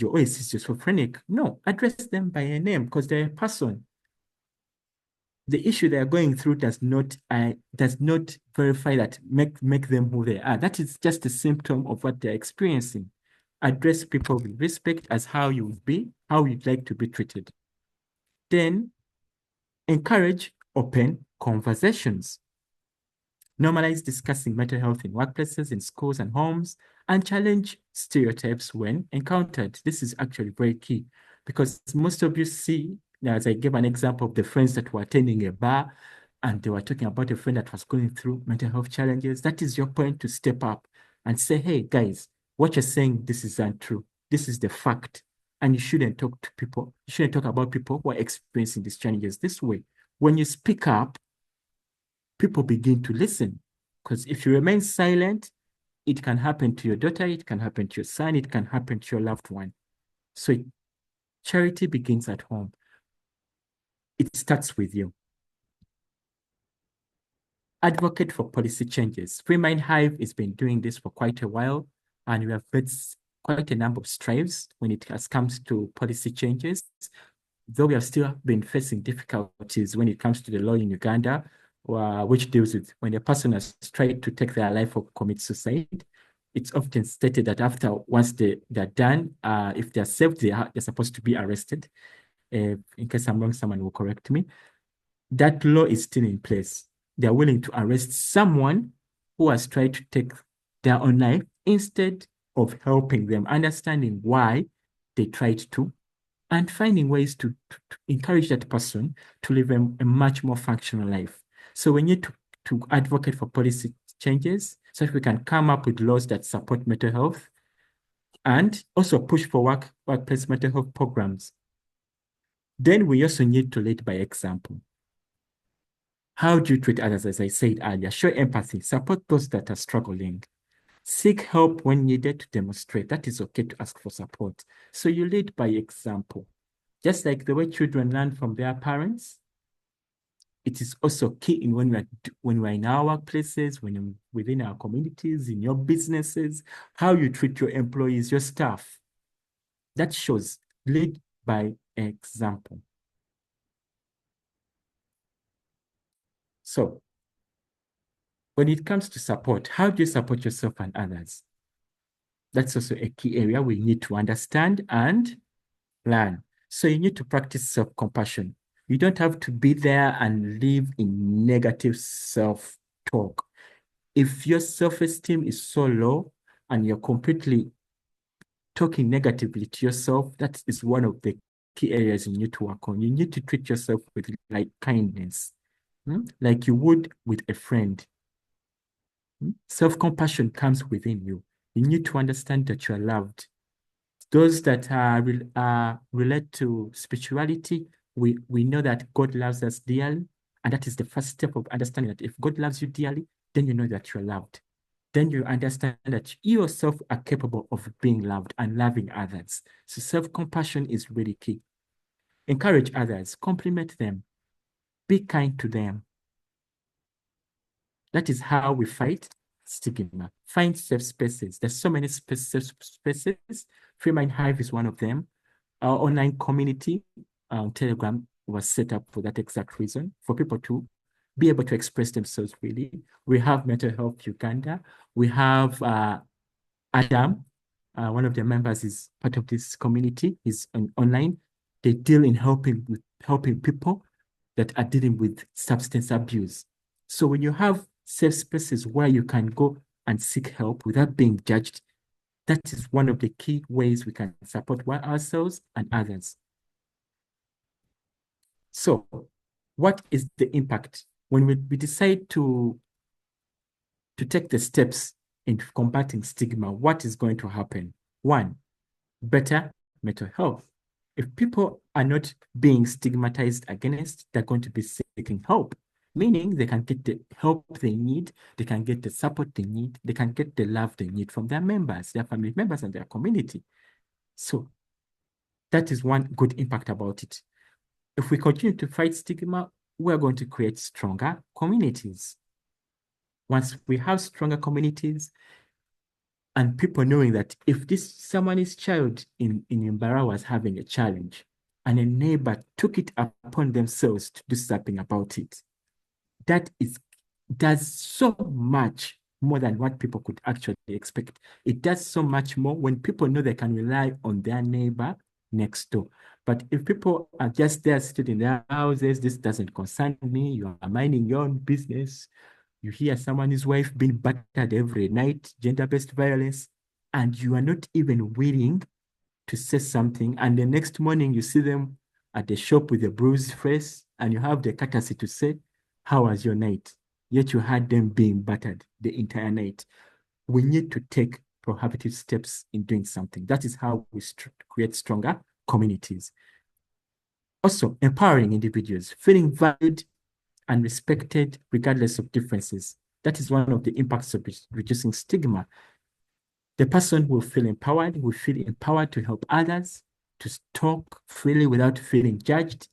or is schizophrenic. No, address them by a name because they're a person. The issue they are going through does not verify that make them who they are. That is just a symptom of what they're experiencing. Address people with respect as how you would be, how you'd like to be treated. Then encourage open conversations. Normalize discussing mental health in workplaces, in schools and homes, and challenge stereotypes when encountered. This is actually very key because most of you see, as I gave an example of the friends that were attending a bar and they were talking about a friend that was going through mental health challenges. That is your point to step up and say, hey, guys, what you're saying, this is untrue. This is the fact. And you shouldn't talk to people. You shouldn't talk about people who are experiencing these challenges this way. When you speak up, people begin to listen. Because if you remain silent, it can happen to your daughter, it can happen to your son, it can happen to your loved one. So charity begins at home. It starts with you. Advocate for policy changes. Free Mind Hive has been doing this for quite a while, and we have made quite a number of strides when it has comes to policy changes, though we have still been facing difficulties when it comes to the law in Uganda, which deals with when a person has tried to take their life or commit suicide. It's often stated that once they're done, if they're safe, they're supposed to be arrested. In case I'm wrong, someone will correct me. That law is still in place. They're willing to arrest someone who has tried to take their own life instead of helping them, understanding why they tried to, and finding ways to encourage that person to live a much more functional life. So we need to advocate for policy changes so that we can come up with laws that support mental health and also push for workplace mental health programs. Then we also need to lead by example. How do you treat others? As I said earlier, show empathy, support those that are struggling. Seek help when needed to demonstrate. That is okay to ask for support. So you lead by example. Just like the way children learn from their parents, it is also key in when we're in our workplaces, when within our communities, in your businesses, how you treat your employees, your staff. That shows lead by example. So when it comes to support, how do you support yourself and others? That's also a key area we need to understand and learn. So you need to practice self-compassion. You don't have to be there and live in negative self-talk. If your self-esteem is so low and you're completely talking negatively to yourself, that is one of the key areas you need to work on. You need to treat yourself with like kindness, like you would with a friend. Self-compassion comes within you. You need to understand that you are loved. Those that relate to spirituality, we know that God loves us dearly, and that is the first step of understanding that if God loves you dearly, then you know that you're loved. Then you understand that you yourself are capable of being loved and loving others. So self-compassion is really key. Encourage others, compliment them, be kind to them. That is how we fight stigma. Find safe spaces. There's so many safe spaces. Free Mind Hive is one of them. Our online community, Telegram, was set up for that exact reason, for people to be able to express themselves freely. We have Mental Health Uganda. We have Adam, one of the members is part of this community, is online. They deal in helping people. that are dealing with substance abuse. So when you have safe spaces where you can go and seek help without being judged, that is one of the key ways we can support ourselves and others. So what is the impact when we decide to take the steps in combating stigma? What is going to happen? One, better mental health. If people are not being stigmatized against, they're going to be seeking help, meaning they can get the help they need, they can get the support they need, they can get the love they need from their members, their family members, and their community. So that is one good impact about it. If we continue to fight stigma, we're going to create stronger communities. Once we have stronger communities, and people knowing that if someone's child in Mbara was having a challenge and a neighbor took it upon themselves to do something about it, that does so much more than what people could actually expect. It does so much more when people know they can rely on their neighbor next door. But if people are just there sitting in their houses, this doesn't concern me, you are minding your own business, you hear someone's wife being battered every night, gender-based violence, and you are not even willing to say something. And the next morning you see them at the shop with a bruised face and you have the courtesy to say, how was your night? Yet you had them being battered the entire night. We need to take proactive steps in doing something. That is how we create stronger communities. Also, empowering individuals, feeling valued and respected regardless of differences. That is one of the impacts of reducing stigma. The person will feel empowered to help others, to talk freely without feeling judged.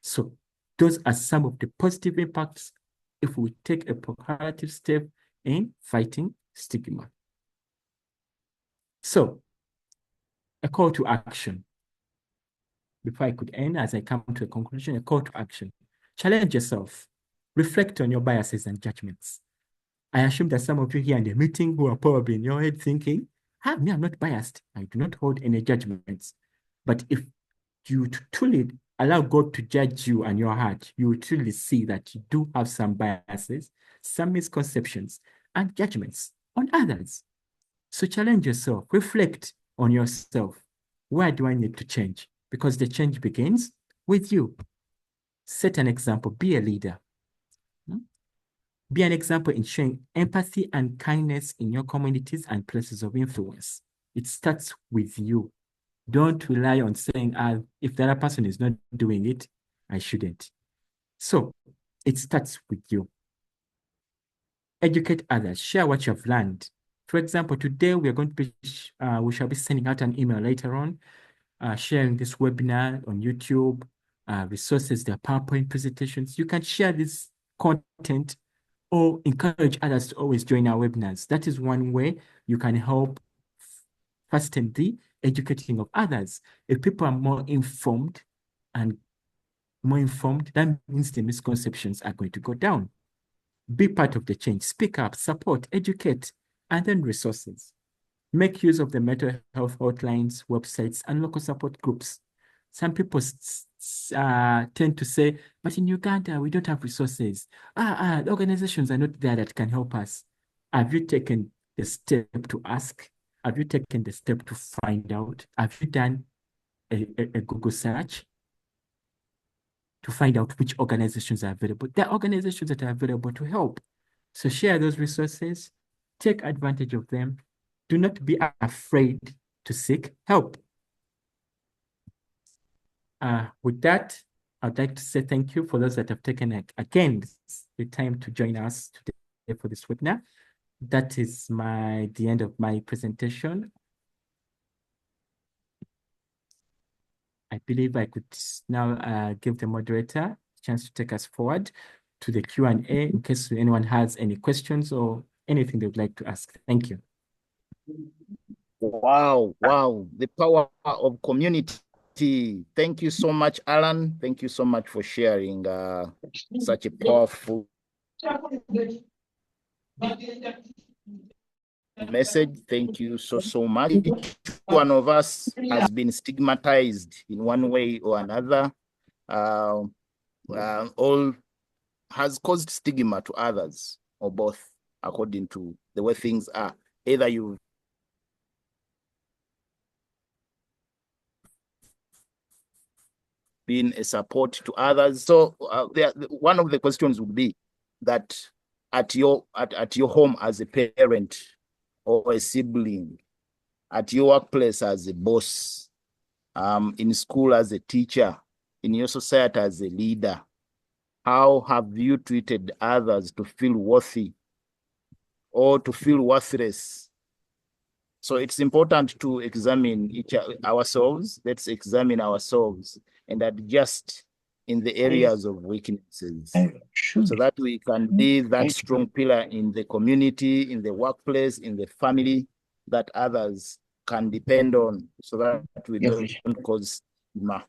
So those are some of the positive impacts if we take a proactive step in fighting stigma. So a call to action. Before I could end, as I come to a conclusion, a call to action. Challenge yourself. Reflect on your biases and judgments. I assume that some of you here in the meeting who are probably in your head thinking, I'm not biased. I do not hold any judgments. But if you truly allow God to judge you and your heart, you will truly see that you do have some biases, some misconceptions, and judgments on others. So challenge yourself. Reflect on yourself. Where do I need to change? Because the change begins with you. Set an example. Be a leader. Be an example in showing empathy and kindness in your communities and places of influence. It starts with you. Don't rely on saying, if the other person is not doing it, I shouldn't. So it starts with you. Educate others. Share what you've learned. For example, today we are going to be, we shall be sending out an email later on, sharing this webinar on YouTube, resources, their PowerPoint presentations. You can share this content or encourage others to always join our webinars. That is one way you can help fasten the educating of others. If people are more informed, that means the misconceptions are going to go down. Be part of the change. Speak up, support, educate, and then resources. Make use of the mental health hotlines, websites, and local support groups. Some people tend to say, but in Uganda, we don't have resources. The organizations are not there that can help us. Have you taken the step to ask? Have you taken the step to find out? Have you done a Google search to find out which organizations are available? There are organizations that are available to help. So share those resources, take advantage of them. Do not be afraid to seek help. With that, I'd like to say thank you for those that have taken, again, the time to join us today for this webinar. That is the end of my presentation. I believe I could now give the moderator a chance to take us forward to the Q&A in case anyone has any questions or anything they would like to ask. Thank you. Wow, the power of community. Thank you so much, Alan. Thank you so much for sharing such a powerful message. Thank you so much. Each one of us has been stigmatized in one way or another. all has caused stigma to others, or both, according to the way things are. Either you've been a support to others. So one of the questions would be that at your home as a parent or a sibling, at your workplace as a boss, in school as a teacher, in your society as a leader, how have you treated others to feel worthy or to feel worthless? So it's important to examine ourselves. Let's examine ourselves and adjust in the areas of weaknesses, so that we can be that strong pillar in the community, in the workplace, in the family, that others can depend on, so that we don't cause stigma.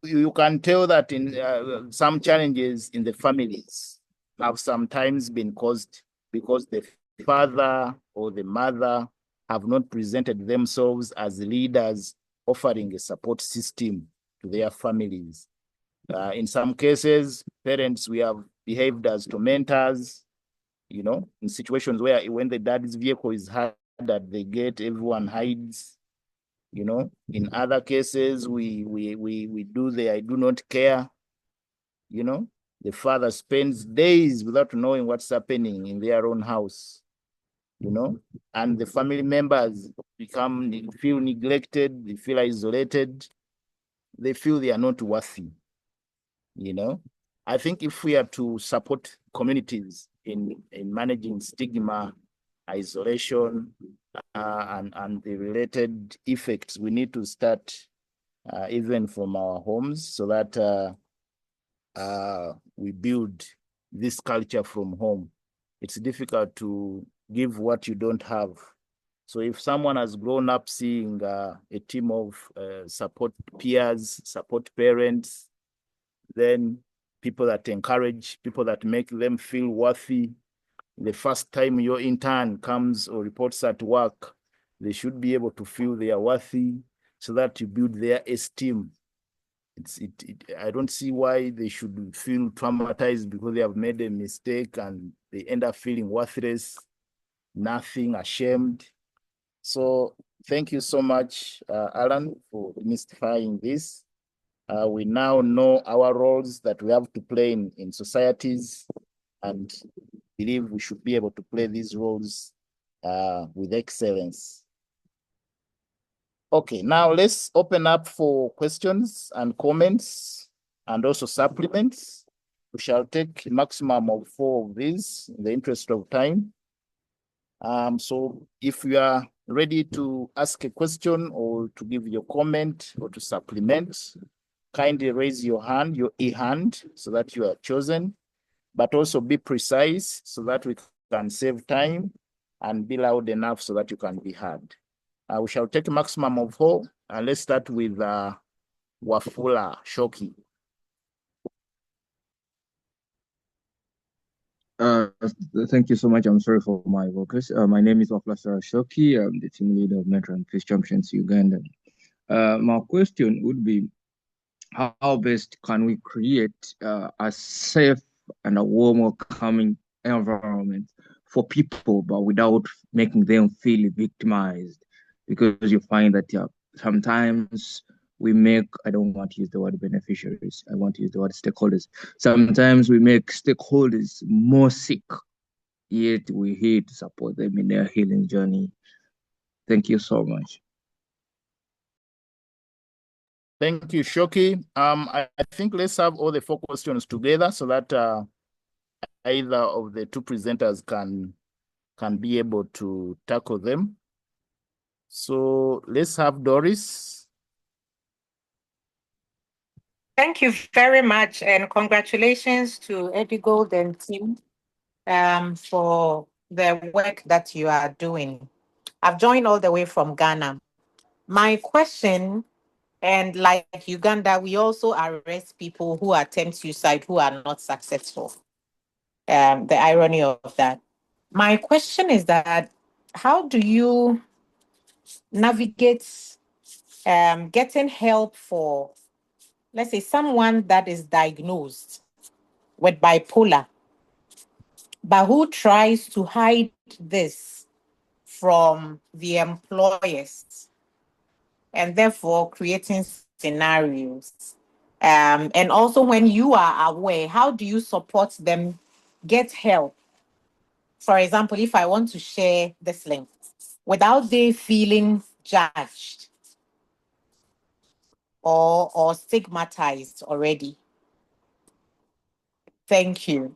You can tell that in some challenges in the families have sometimes been caused because the father or the mother have not presented themselves as leaders offering a support system to their families. In some cases, parents, we have behaved as tormentors, in situations where when the dad's vehicle is hard at the gate, everyone hides. In other cases, we do the I do not care. The father spends days without knowing what's happening in their own house, and the family members feel neglected, they feel isolated, they feel they are not worthy. I think if we are to support communities in managing stigma, isolation, and the related effects, we need to start even from our homes, so that we build this culture from home. It's difficult to give what you don't have. So if someone has grown up seeing a team of support peers, support parents, then people that encourage, people that make them feel worthy, the first time your intern comes or reports at work, they should be able to feel they are worthy, so that you build their esteem. I don't see why they should feel traumatized because they have made a mistake and they end up feeling worthless, nothing, ashamed. So thank you so much, Alan, for demystifying this. We now know our roles that we have to play in societies, and believe we should be able to play these roles with excellence. Okay, now let's open up for questions and comments and also supplements. We shall take a maximum of 4 of these in the interest of time. So if you are ready to ask a question or to give your comment or to supplement, kindly raise your hand, your e-hand, so that you are chosen, but also be precise so that we can save time, and be loud enough so that you can be heard. We shall take a maximum of 4, and let's start with Wafula Shoki. Thank you so much. I'm sorry for my vocals. My name is Wafula Shoki. I'm the team leader of Metro and Fish Champions Uganda. My question would be, how best can we create a safe and a warm, welcoming environment for people, but without making them feel victimized? Because you find that sometimes we make, I don't want to use the word beneficiaries, I want to use the word stakeholders. Sometimes we make stakeholders more sick, yet we're here to support them in their healing journey. Thank you so much. Thank you, Shoki. I think let's have all the 4 questions together so that either of the 2 presenters can be able to tackle them. So let's have Doris. Thank you very much, and congratulations to Eddie Gold and team for the work that you are doing. I've joined all the way from Ghana. My question, and like Uganda, we also arrest people who attempt suicide who are not successful. The irony of that. My question is that, how do you navigate getting help for, let's say someone that is diagnosed with bipolar, but who tries to hide this from the employers and therefore creating scenarios. And also when you are aware, how do you support them get help? For example, if I want to share this link without they feeling judged or stigmatized already. Thank you.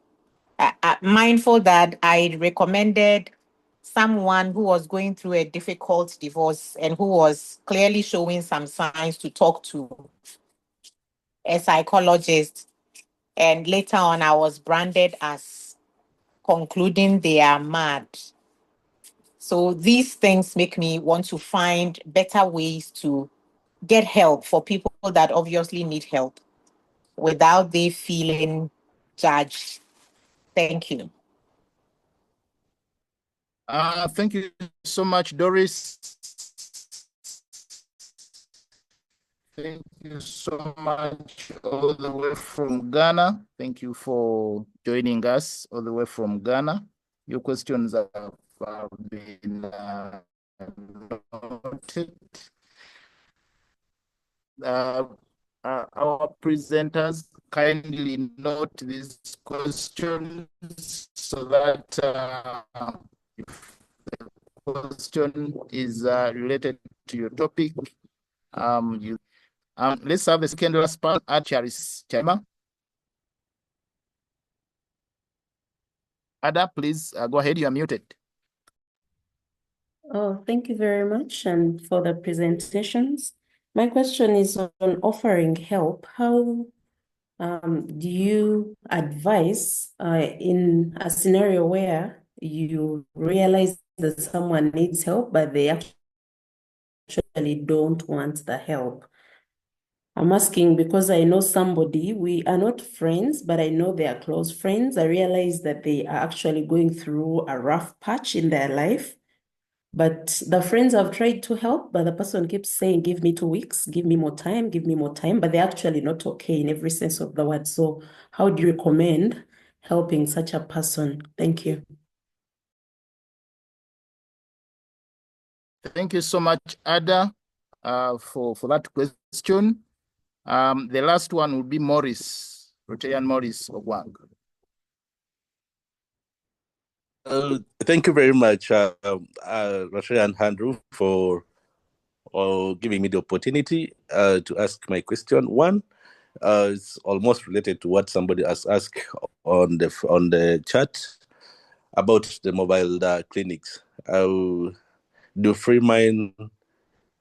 Mindful that I recommended someone who was going through a difficult divorce and who was clearly showing some signs to talk to a psychologist. And later on, I was branded as concluding they are mad. So these things make me want to find better ways to get help for people that obviously need help without they feeling judged. Thank you. Thank you so much, Doris. Thank you so much all the way from Ghana. Thank you for joining us all the way from Ghana. Your questions have been noted. Our presenters kindly note these questions so that if the question is related to your topic, let's have the second last part at Charis Chima. Ada, please go ahead. You are muted. Oh, thank you very much and for the presentations. My question is on offering help. How do you advise in a scenario where you realize that someone needs help, but they actually don't want the help? I'm asking because I know somebody, we are not friends, but I know they are close friends. I realize that they are actually going through a rough patch in their life. But the friends have tried to help, but the person keeps saying, give me 2 weeks, give me more time, give me more time. But they're actually not okay in every sense of the word. So how do you recommend helping such a person? Thank you. Thank you so much, Ada, for that question. The last one will be Morris, Rotarian Morris Ogwang. Thank you very much, Rotarian Andrew, for giving me the opportunity to ask my question. One, it's almost related to what somebody has asked on the chat about the mobile clinics. Do Freemind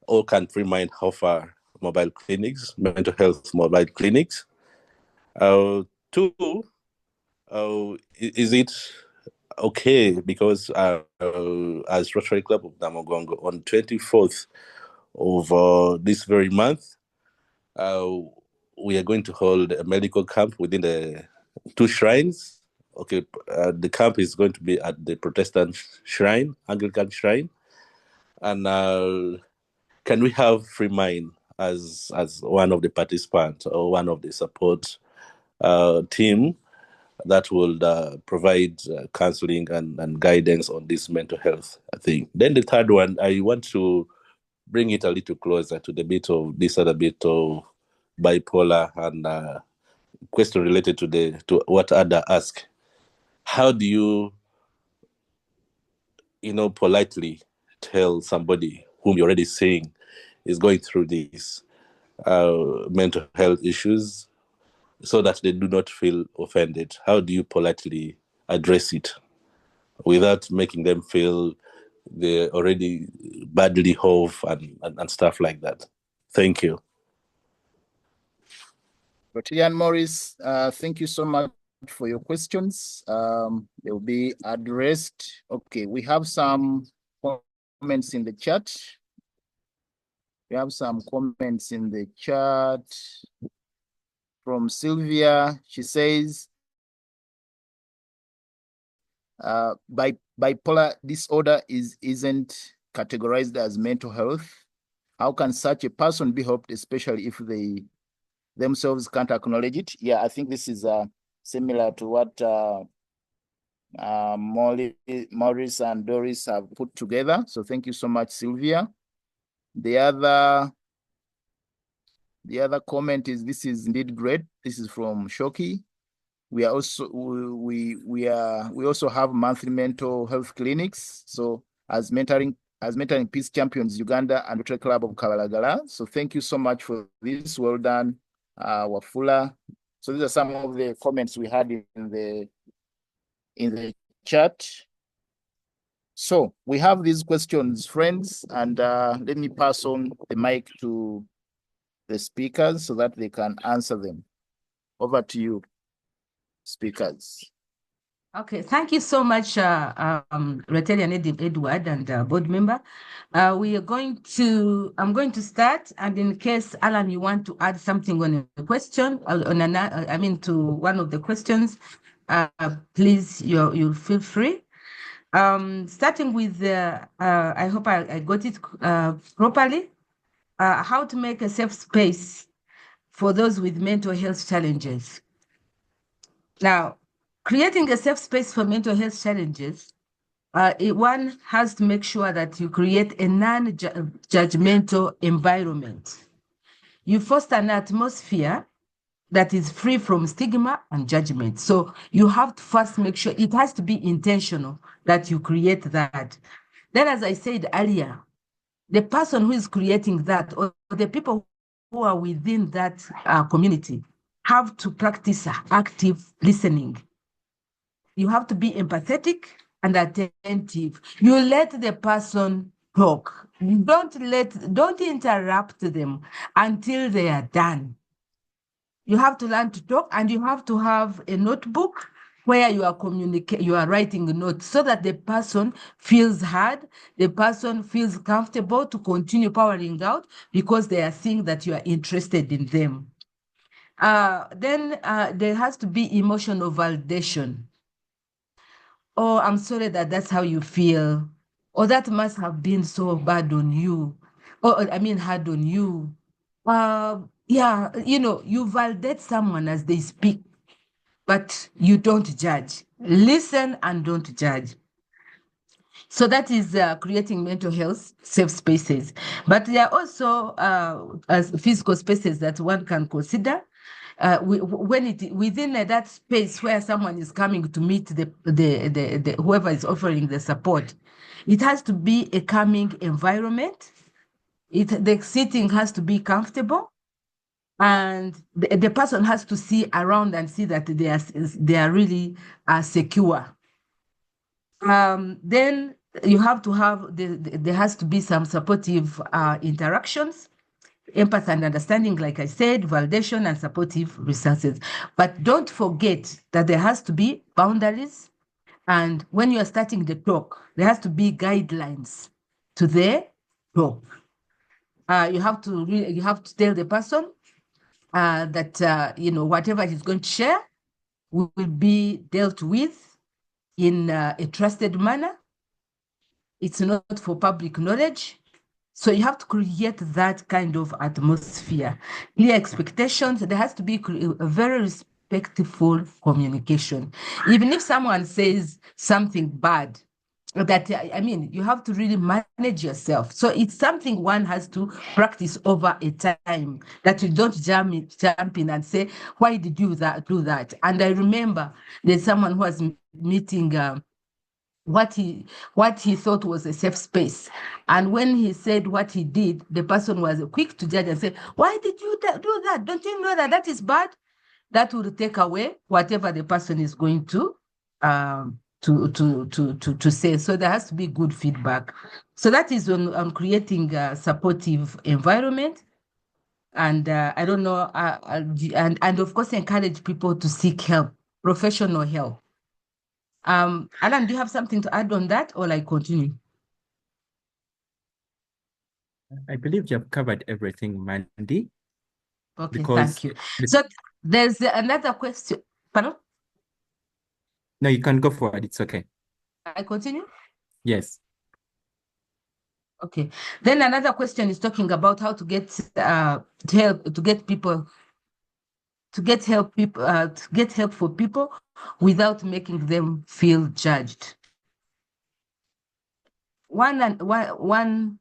or can Freemind offer mobile clinics, mental health mobile clinics? Two, is it okay, because as Rotary Club of Namugongo, on 24th of this very month, we are going to hold a medical camp within the 2 shrines. Okay, the camp is going to be at the Protestant shrine, Anglican shrine, and can we have Freemind as one of the participants or one of the support team that will provide counseling and guidance on this mental health thing. Then the third one, I want to bring it a little closer to the bit of this other bit of bipolar and question related to what Ada asked. How do you, politely tell somebody whom you're already saying is going through these mental health issues so that they do not feel offended? How do you politely address it without making them feel they're already badly off and stuff like that? Thank you. Rotarian Morris, thank you so much for your questions. They will be addressed. Okay, we have some comments in the chat. We have some comments in the chat from Sylvia. She says, bipolar disorder isn't categorized as mental health. How can such a person be helped, especially if they themselves can't acknowledge it. Yeah, I think this is similar to what Maurice and Doris have put together. So thank you so much, Sylvia. The other comment is, this is indeed great. This is from Shoki. We are also we also have monthly mental health clinics. So as mentoring peace champions Uganda and Rotary Club of Kabalagala. So thank you so much for this. Well done, Wafula. So these are some of the comments we had in the chat. So we have these questions, friends, and let me pass on the mic to the speakers so that they can answer them. Over to you, speakers. Okay, thank you so much, Rotarian Edward and board member. I'm going to start, and in case, Alan, you want to add something on a question, to one of the questions, please, you'll feel free. Starting with, I hope I got it properly, how to make a safe space for those with mental health challenges. Now, creating a safe space for mental health challenges, one has to make sure that you create a non-judgmental environment. You foster an atmosphere that is free from stigma and judgment. So you have to first make sure it has to be intentional that you create that. Then, as I said earlier, the person who is creating that, or the people who are within that community, have to practice active listening. You have to be empathetic and attentive. You let the person talk. Don't interrupt them until they are done. You have to learn to talk, and you have to have a notebook where you are writing notes so that the person feels heard, the person feels comfortable to continue powering out because they are seeing that you are interested in them. Then there has to be emotional validation. Oh, I'm sorry that's how you feel. Or that must have been so bad on you. Hard on you. Yeah, you validate someone as they speak, but you don't judge. Listen and don't judge. So that is creating mental health safe spaces. But there are also as physical spaces that one can consider. Within that space where someone is coming to meet the whoever is offering the support, it has to be a calming environment. The sitting has to be comfortable, and the person has to see around and see that they are really secure. Then you have to have there has to be some supportive interactions, empathy and understanding, like I said, validation and supportive resources. But don't forget that there has to be boundaries. And when you are starting the talk, there has to be guidelines to the talk. You have to tell the person that whatever he's going to share will be dealt with in a trusted manner. It's not for public knowledge. So you have to create that kind of atmosphere, clear expectations. There has to be a very respectful communication. Even if someone says something bad, you have to really manage yourself. So it's something one has to practice over a time, that you don't jump in and say, why did you do that? And I remember there's someone who was meeting what he thought was a safe space. And when he said what he did, the person was quick to judge and say, why did you do that? Don't you know that is bad? That would take away whatever the person is going to say. So there has to be good feedback. So that is on creating a supportive environment. And I don't know, and of course encourage people to seek help, professional help. Alan, do you have something to add on that, or I continue? I believe you have covered everything, Mandy. Okay, thank you. So there's another question. Pardon? No, you can go forward. It's okay. I continue? Yes. Okay. Then another question is talking about how to get help, to get people to get help for people without making them feel judged. One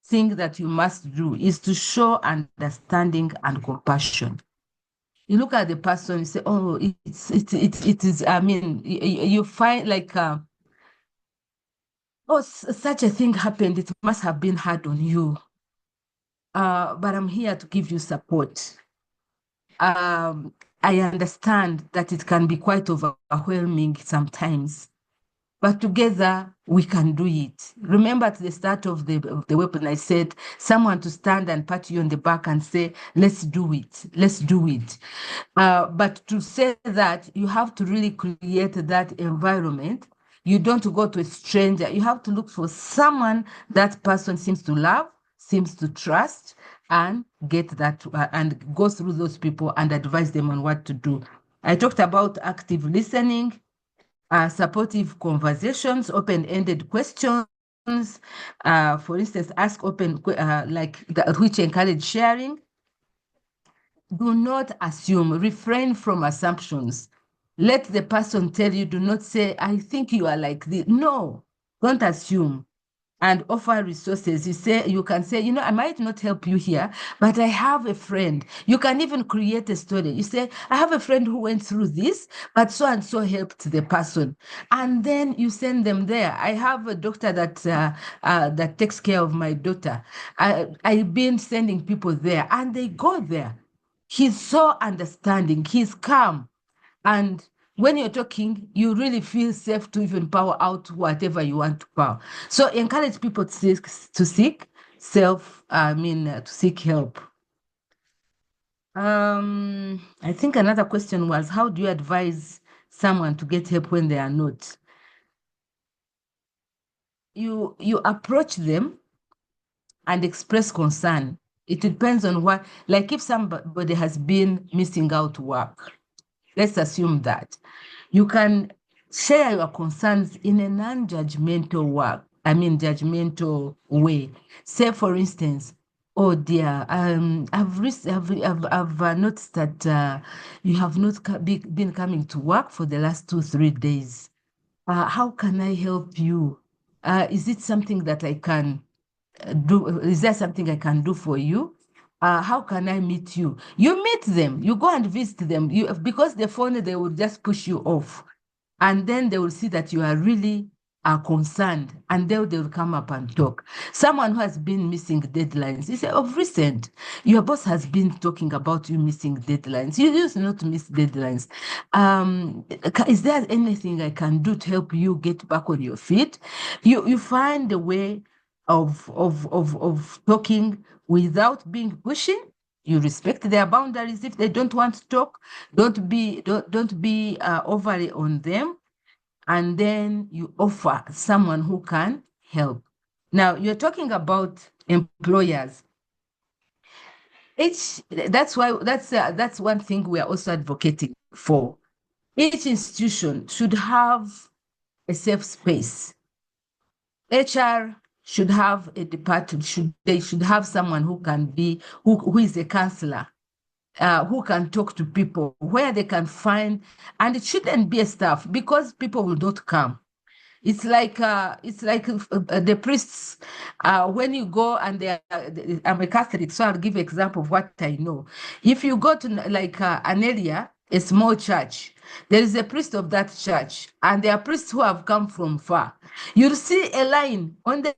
thing that you must do is to show understanding and compassion. You look at the person, you say, "Oh, it is." I mean, you find like, "Oh, such a thing happened. It must have been hard on you. But I'm here to give you support. I understand that it can be quite overwhelming sometimes, but together we can do it." Remember at the start of the webinar, I said someone to stand and pat you on the back and say, "Let's do it, let's do it." But to say that, you have to really create that environment. You don't go to a stranger. You have to look for someone that person seems to love, seems to trust, and get that and go through those people and advise them on what to do. I talked about active listening, supportive conversations, open-ended questions. For instance, ask open, which encourage sharing. Do not assume, refrain from assumptions. Let the person tell you, do not say, "I think you are like this." No, don't assume. And offer resources. You can say, "I might not help you here, but I have a friend." You can even create a story. You say, "I have a friend who went through this, but so and so helped the person." And then you send them there. I have a doctor that takes care of my daughter. I've been sending people there, and they go there. He's so understanding. He's calm. And when you're talking, you really feel safe to even power out whatever you want to power. So encourage people to seek help. I think another question was, how do you advise someone to get help when they are not? You approach them and express concern. It depends on what, like if somebody has been missing out work, let's assume that. You can share your concerns in a non-judgmental judgmental way. Say, for instance, "Oh dear, I've noticed that you have not been coming to work for the last 2-3 days. How can I help you? Is it something that I can do? Is there something I can do for you? How can I meet you?" You meet them, you go and visit them. Because the phone, they will just push you off. And then they will see that you are really concerned, and then they will come up and talk. Someone who has been missing deadlines, you say, "Of recent, your boss has been talking about you missing deadlines. You used not to miss deadlines. Is there anything I can do to help you get back on your feet?" You find a way of talking without being pushing. You respect their boundaries. If they don't want to talk, don't be overly on them. And then you offer someone who can help. Now, you're talking about employers. That's one thing we are also advocating for. Each institution should have a safe space. HR should have a department. They should have someone who is a counselor, who can talk to people, where they can find, and it shouldn't be a staff, because people will not come. It's like the priests, when you go and I'm a Catholic, so I'll give an example of what I know. If you go to an area, a small church, there is a priest of that church, and there are priests who have come from far. You'll see a line on the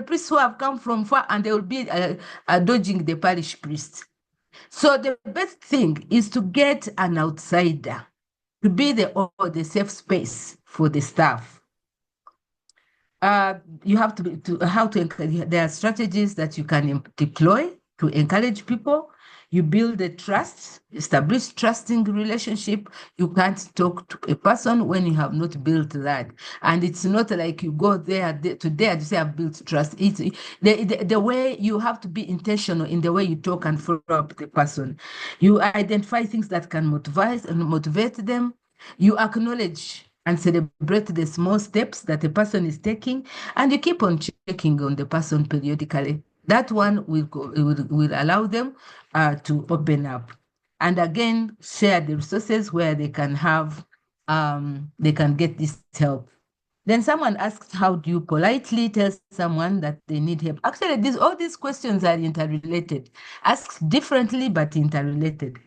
priests who have come from far, and they will be dodging the parish priest. So the best thing is to get an outsider to be the safe space for the staff. You have to encourage. There are strategies that you can deploy to encourage people. You build a trust, establish trusting relationship. You can't talk to a person when you have not built that. And it's not like you go there today and you say, "I've built trust." It's the way you have to be intentional in the way you talk and follow up the person. You identify things that can motivate them. You acknowledge and celebrate the small steps that a person is taking, and you keep on checking on the person periodically. That one will allow them to open up. and again, share the resources where they can have, they can get this help. Then someone asks, how do you politely tell someone that they need help? Actually, all these questions are interrelated, asked differently, but interrelated.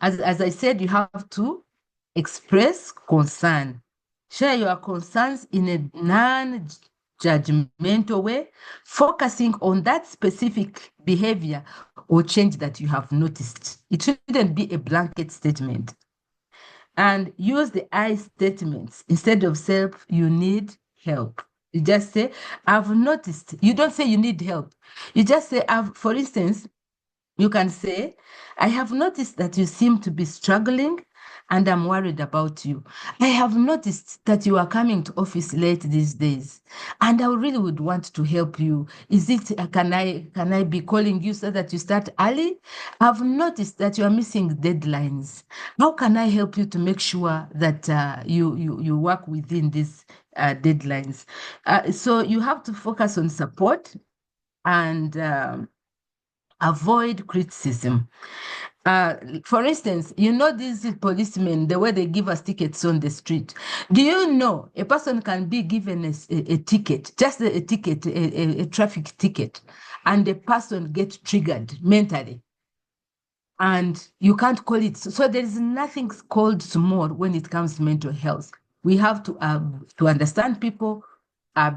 As I said, you have to express concern. Share your concerns in a non-judgmental way, focusing on that specific behavior or change that you have noticed. It shouldn't be a blanket statement. And use the I statements instead of self, you need help. You just say, I've noticed. You don't say you need help. You just say, for instance, you can say, I have noticed that you seem to be struggling and I'm worried about you. I have noticed that you are coming to office late these days and I really would want to help you. Can I be calling you so that you start early? I've noticed that you are missing deadlines. How can I help you to make sure that you work within these deadlines? So you have to focus on support and avoid criticism. For instance, these policemen, the way they give us tickets on the street. Do you know a person can be given a ticket, just a ticket, a traffic ticket, and the person gets triggered mentally? And you can't call it. So there is nothing called small when it comes to mental health. We have to understand people,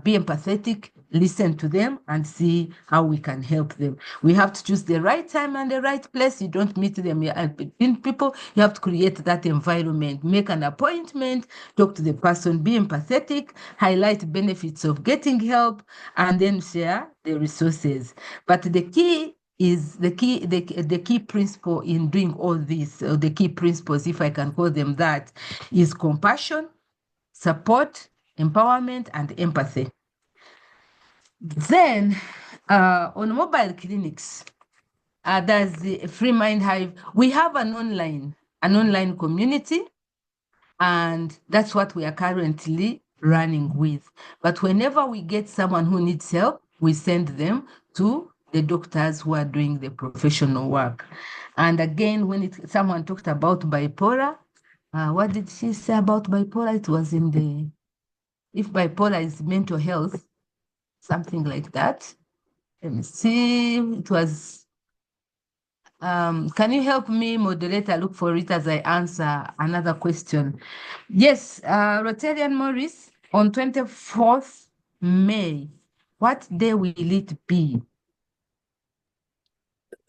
be empathetic, listen to them, and see how we can help them. We have to choose the right time and the right place. You don't meet them between people. You have to create that environment, make an appointment, talk to the person, be empathetic, highlight benefits of getting help, and then share the resources. But the key is the key principle in doing all this, or the key principles, if I can call them that, is compassion, support, empowerment, and empathy. Then on mobile clinics, there's the free Mind Hive. We have an online community, and that's what we are currently running with. But whenever we get someone who needs help, we send them to the doctors who are doing the professional work. And again, when someone talked about bipolar, what did she say about bipolar? It was if bipolar is mental health, something like that. Let me see. It was, can you help me, moderator, look for it as I answer another question? Yes, Rotarian Morris, on 24th May, what day will it be?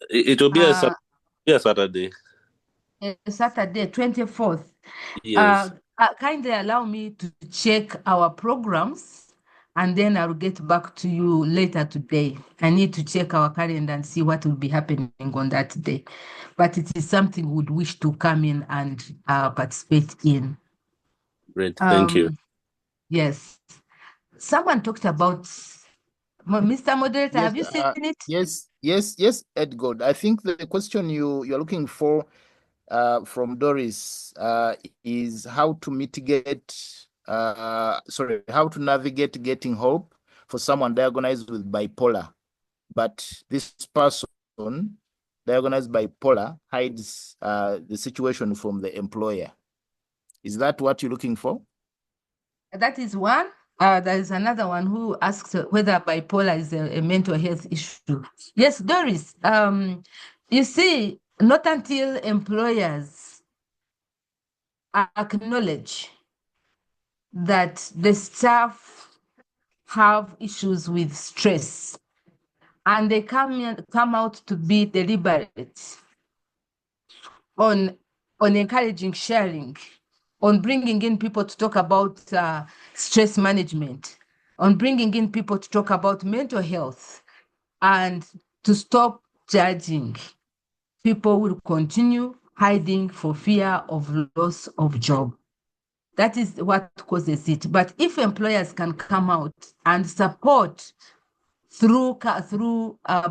It will be a Saturday. Saturday, 24th. Yes. Kindly allow me to check our programs, and then I'll get back to you later today. I need to check our calendar and see what will be happening on that day. But it is something we would wish to come in and participate in. Great, thank you. Yes. Someone talked about, Mr. Moderator, have you seen it? Yes, Edgod. I think the question you're looking for from Doris is how to how to navigate getting help for someone diagnosed with bipolar. But this person diagnosed bipolar hides the situation from the employer. Is that what you're looking for? That is one. There is another one who asks whether bipolar is a mental health issue. Yes, Doris. You see, not until employers acknowledge that the staff have issues with stress and they come out to be deliberate on encouraging sharing, on bringing in people to talk about stress management, on bringing in people to talk about mental health, and to stop judging, people will continue hiding for fear of loss of job. That is what causes it. But if employers can come out and support through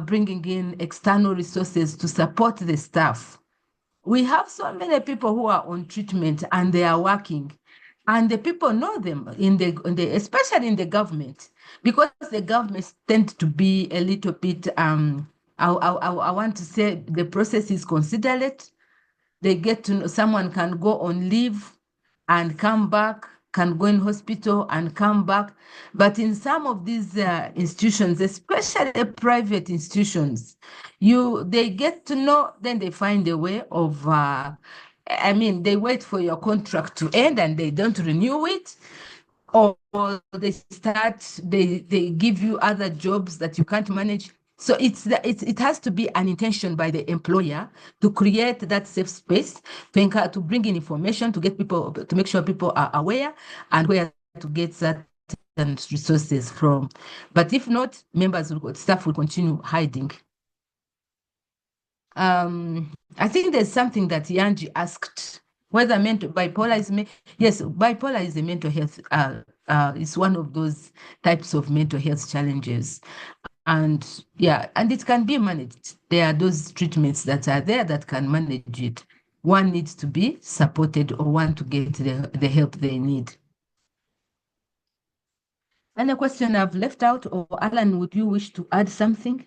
bringing in external resources to support the staff, we have so many people who are on treatment and they are working, and the people know them especially in the government, because the governments tend to be a little bit I want to say the process is considerate. They get to know someone can go on leave and come back, can go in hospital and come back. But in some of these institutions, especially private institutions, they get to know, then they find a way of, they wait for your contract to end and they don't renew it. Or they give you other jobs that you can't manage. So it has to be an intention by the employer to create that safe space, to bring in information, to get people, to make sure people are aware and where to get certain resources from. But if not, staff will continue hiding. I think there's something that Yanji asked, whether bipolar is yes, bipolar is a mental health. It's one of those types of mental health challenges, and it can be managed. There are those treatments that are there that can manage it. One needs to be supported or one to get the help they need. Any question I've left out, or Alan, would you wish to add something?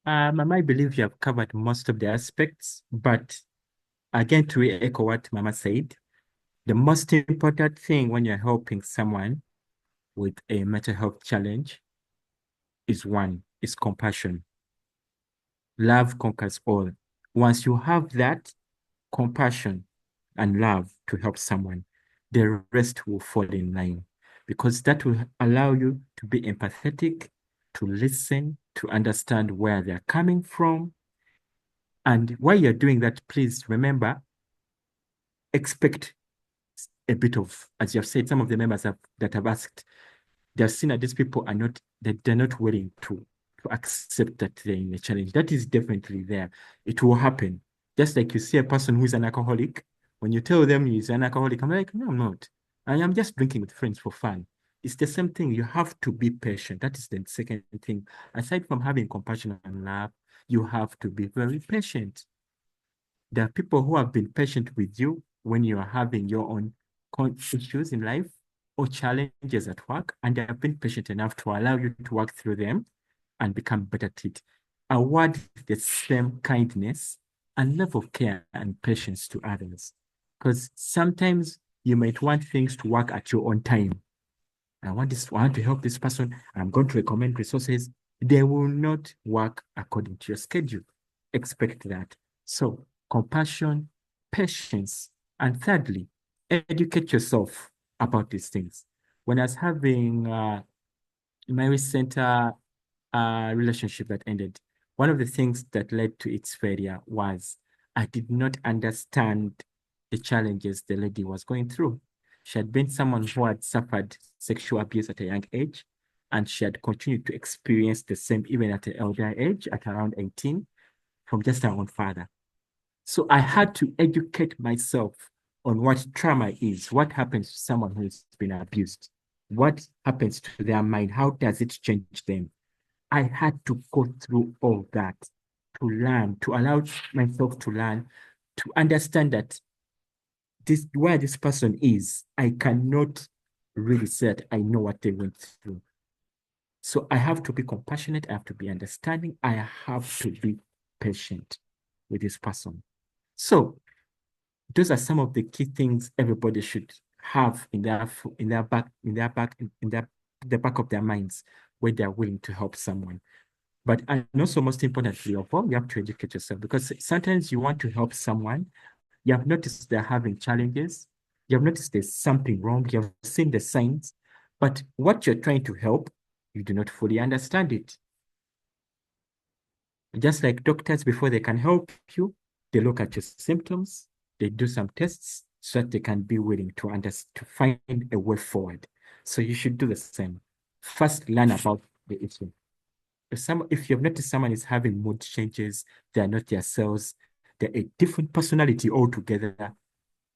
Mama, I believe you have covered most of the aspects, but again, to echo what Mama said, the most important thing when you're helping someone with a mental health challenge is compassion. Love conquers all. Once you have that compassion and love to help someone, the rest will fall in line, because that will allow you to be empathetic, to listen, to understand where they're coming from. And while you're doing that, please remember, expect a bit of, as you have said, some of the members that have asked, they've seen that these people are not, they're not willing to accept that they're in a challenge. That is definitely there. It will happen. Just like you see a person who's an alcoholic, when you tell them he's an alcoholic, I'm like, no, I'm not. I am just drinking with friends for fun. It's the same thing. You have to be patient. That is the second thing. Aside from having compassion and love, you have to be very patient. There are people who have been patient with you when you are having your own issues in life or challenges at work, and they have been patient enough to allow you to work through them and become better at it. Award the same kindness and level of care and patience to others. Because sometimes you might want things to work at your own time. I want to help this person. I'm going to recommend resources. They will not work according to your schedule. Expect that. So compassion, patience, and thirdly, educate yourself about these things. When I was having my recent relationship that ended, one of the things that led to its failure was I did not understand the challenges the lady was going through. She had been someone who had suffered sexual abuse at a young age, and she had continued to experience the same even at an elder age, at around 18, from just her own father. So I had to educate myself on what trauma is, what happens to someone who's been abused, what happens to their mind, how does it change them. I had to go through all that to learn, to allow myself to learn, to understand that where this person is, I cannot really say that I know what they went through. So I have to be compassionate, I have to be understanding, I have to be patient with this person. So those are some of the key things everybody should have in the back of their minds when they're willing to help someone. But and also most importantly of all, you have to educate yourself, because sometimes you want to help someone, you have noticed they're having challenges, you have noticed there's something wrong, you have seen the signs, but what you're trying to help, you do not fully understand it. Just like doctors, before they can help you, they look at your symptoms, they do some tests so that they can be willing to find a way forward. So you should do the same. First, learn about the issue. If you've noticed someone is having mood changes, they are not themselves, they're a different personality altogether,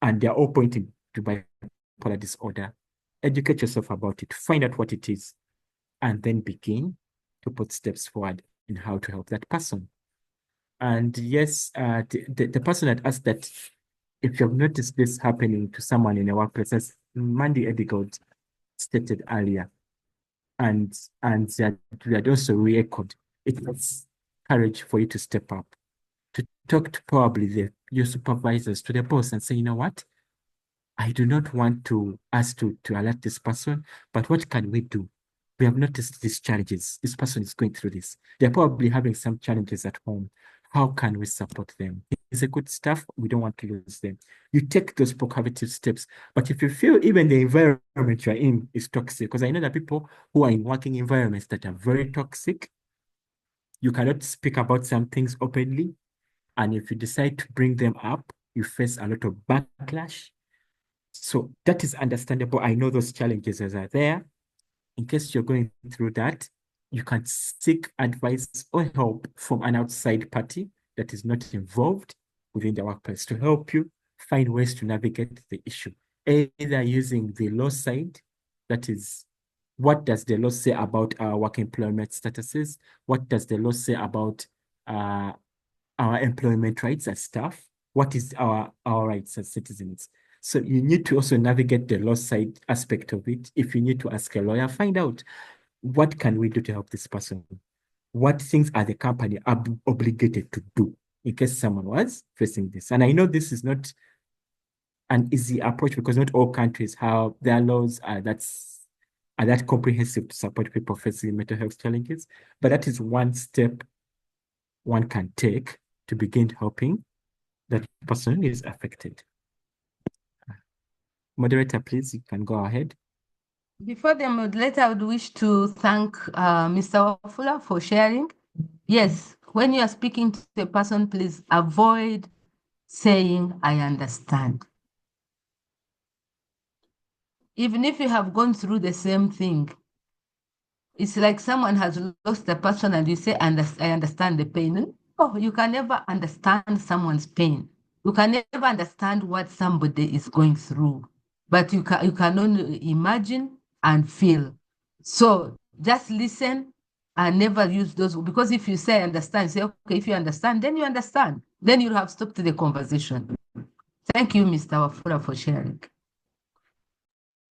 and they're all pointing to bipolar disorder, educate yourself about it, find out what it is, and then begin to put steps forward in how to help that person. And yes, the person had asked that if you've noticed this happening to someone in a workplace, as Mandy Edigold stated earlier, and they had also re-echoed. It takes courage for you to step up, to talk to probably your supervisors, to the boss, and say, you know what? I do not want us to alert this person, but what can we do? We have noticed these challenges. This person is going through this. They're probably having some challenges at home. How can we support them? It's a good stuff. We don't want to lose them. You take those proactive steps. But if you feel even the environment you're in is toxic, because I know that people who are in working environments that are very toxic, you cannot speak about some things openly. And if you decide to bring them up, you face a lot of backlash. So that is understandable. I know those challenges are there. In case you're going through that, you can seek advice or help from an outside party that is not involved within the workplace to help you find ways to navigate the issue, either using the law side, that is, what does the law say about our work employment statuses? What does the law say about our employment rights as staff? What is our rights as citizens? So you need to also navigate the law side aspect of it. If you need to ask a lawyer, find out what can we do to help this person? What things are the company obligated to do in case someone was facing this? And I know this is not an easy approach because not all countries have their laws are that comprehensive to support people facing mental health challenges. But that is one step one can take to begin helping that person is affected. Moderator, please, you can go ahead. Before the moderator, I would wish to thank Mr. Wafula for sharing. Yes, when you are speaking to a person, please avoid saying, I understand. Even if you have gone through the same thing, it's like someone has lost a person and you say, I understand the pain. Oh, you can never understand someone's pain. You can never understand what somebody is going through, but you can only imagine and feel. So just listen and never use those, because if you say understand, say, okay, if you understand, then you understand. Then you'll have stopped the conversation. Thank you, Mr. Wafula, for sharing.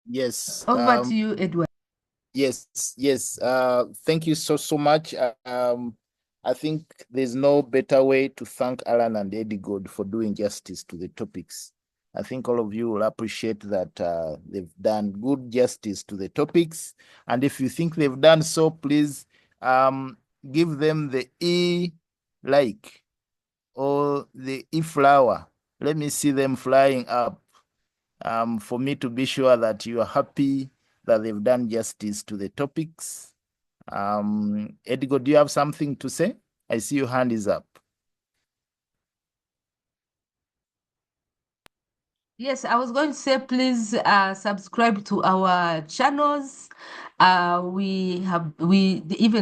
Yes. Over to you, Edward. Yes. Thank you so much. I think there's no better way to thank Alan and Eddie God for doing justice to the topics. I think all of you will appreciate that they've done good justice to the topics. And if you think they've done so, please give them the like or the flower. Let me see them flying up for me to be sure that you are happy that they've done justice to the topics. Edgo, do you have something to say? I see your hand is up. Yes, I was going to say, please subscribe to our channels. Even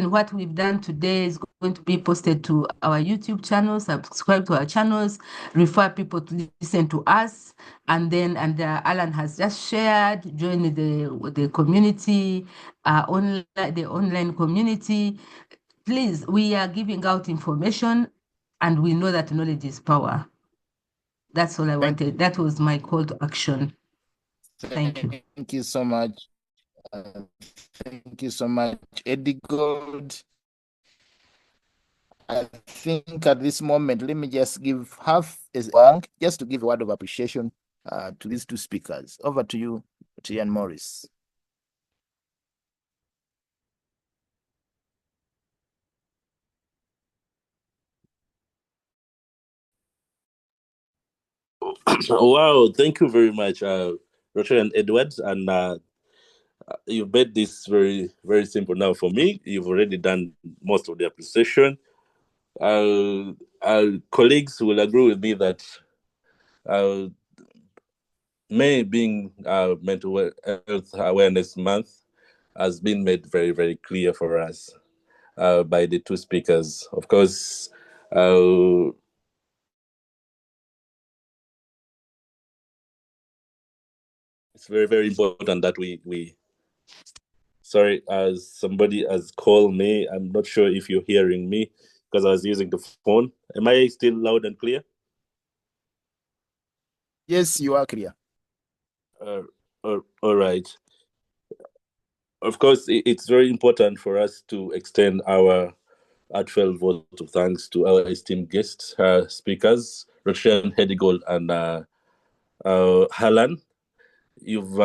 what we've done today is going to be posted to our YouTube channel. Subscribe to our channels, refer people to listen to us, and Alan has just shared, join the community, the online community. Please, we are giving out information, and we know that knowledge is power. That's all I wanted. That was my call to action. Thank you. Thank you so much. Thank you so much, Eddie Gold. I think at this moment, let me just give just to give a word of appreciation to these two speakers. Over to you, Tian Morris. Wow, thank you very much, Roger and Edward. And you've made this very, very simple now for me. You've already done most of the appreciation. Our colleagues will agree with me that May being Mental Health Awareness Month has been made very, very clear for us by the two speakers. Of course, it's very, very important that we sorry, as somebody has called me. I'm not sure if you're hearing me because I was using the phone. Am I still loud and clear? Yes, you are clear. All right. Of course, it's very important for us to extend our heartfelt vote of thanks to our esteemed guests, speakers, Roshan Hedigold and Halan. You've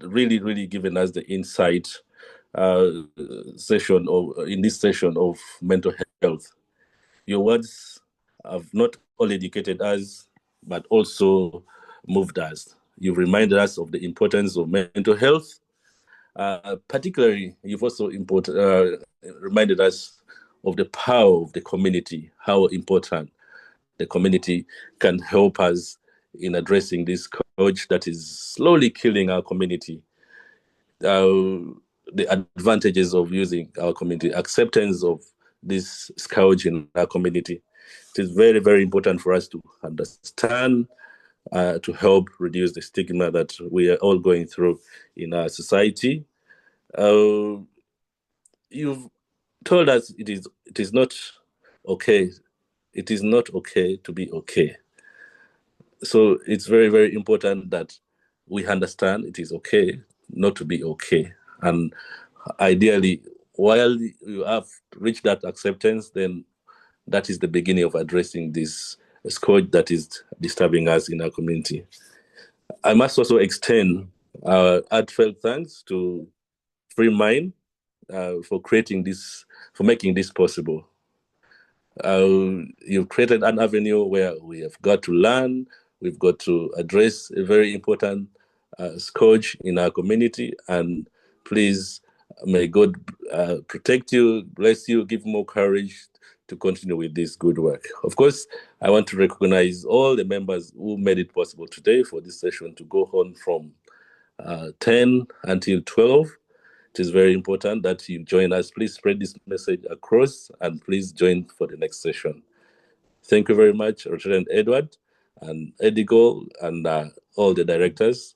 really, really given us the insight session of in this session of mental health. Your words have not only educated us, but also moved us. You've reminded us of the importance of mental health. Particularly, you've also reminded us of the power of the community, how important the community can help us in addressing this scourge that is slowly killing our community. The advantages of using our community, acceptance of this scourge in our community. It is very, very important for us to understand, to help reduce the stigma that we are all going through in our society. You've told us it is not okay. It is not okay to be okay. So it's very, very important that we understand it is okay not to be okay. And ideally, while you have reached that acceptance, then that is the beginning of addressing this scourge that is disturbing us in our community. I must also extend our heartfelt thanks to Free Mind for making this possible. You've created an avenue where we have got to learn, we've got to address a very important scourge in our community, and please, may God protect you, bless you, give more courage to continue with this good work. Of course, I want to recognize all the members who made it possible today for this session to go on from 10 until 12. It is very important that you join us. Please spread this message across and please join for the next session. Thank you very much, Lieutenant Edward and Edigo and all the directors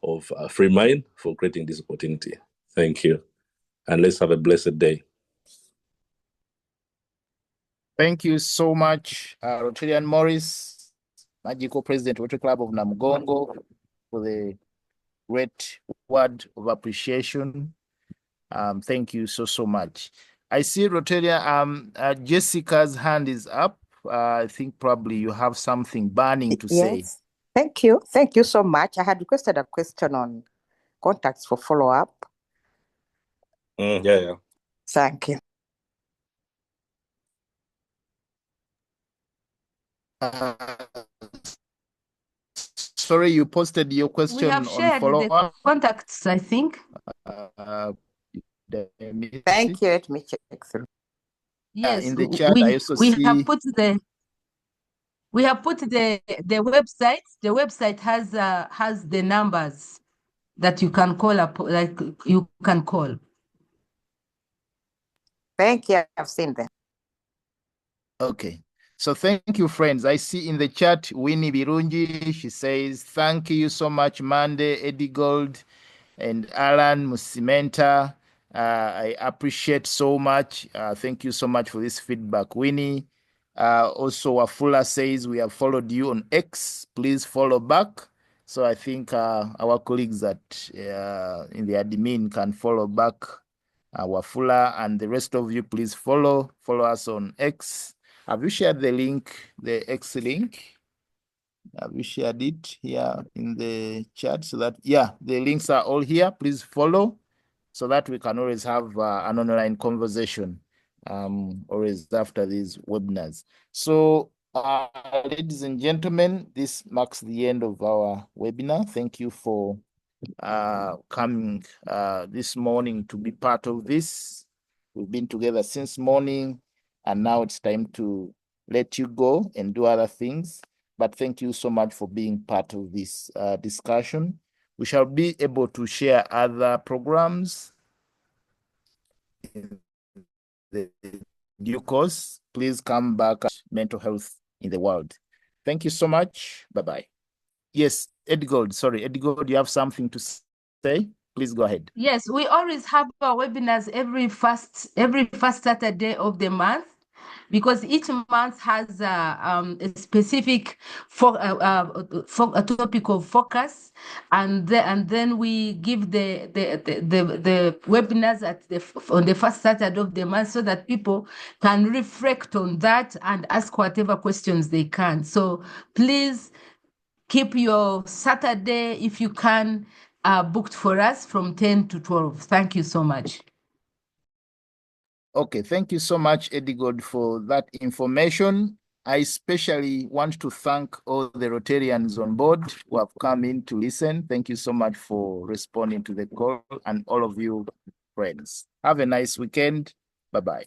of Free Mind for creating this opportunity. Thank you. And let's have a blessed day. Thank you so much, Rotarian Morris, Magical President, Rotary Club of Namugongo, for the great word of appreciation. Thank you so much. I see Rotaria, Jessica's hand is up. I think probably you have something burning to say. Yes, thank you. Thank you so much. I had requested a question on contacts for follow-up. Yeah. Thank you. Sorry, you posted your question We have shared the contacts, I think. Thank you. Let me check through. Yes, in the chat, I also see. We have put the website. The website has the numbers that you can call up, like you can call. Thank you. I've seen them. Okay. So thank you, friends. I see in the chat, Winnie Birungi, she says, thank you so much, Mande, Eddie Gold, and Alan Musimenta. I appreciate so much. Thank you so much for this feedback, Winnie. Also, Wafula says, we have followed you on X. Please follow back. So I think our colleagues that in the admin can follow back Wafula, and the rest of you, please follow us on X. Have you shared the link, the X link? Have you shared it here in the chat so that, the links are all here. Please follow so that we can always have an online conversation always after these webinars. So, ladies and gentlemen, this marks the end of our webinar. Thank you for coming this morning to be part of this. We've been together since morning, and now it's time to let you go and do other things. But thank you so much for being part of this discussion. We shall be able to share other programs in the due course. Please come back at mental health in the world. Thank you so much. Bye-bye. Yes, Edgold, you have something to say? Please go ahead. Yes, we always have our webinars every first Saturday of the month. because each month has a specific a topic of focus, and then we give the webinars on the first Saturday of the month so that people can reflect on that and ask whatever questions they can. So please keep your Saturday, if you can, booked for us from 10 to 12. Thank you so much. Okay, thank you so much, Eddie God, for that information. I especially want to thank all the Rotarians on board who have come in to listen. Thank you so much for responding to the call, and all of you friends. Have a nice weekend. Bye-bye.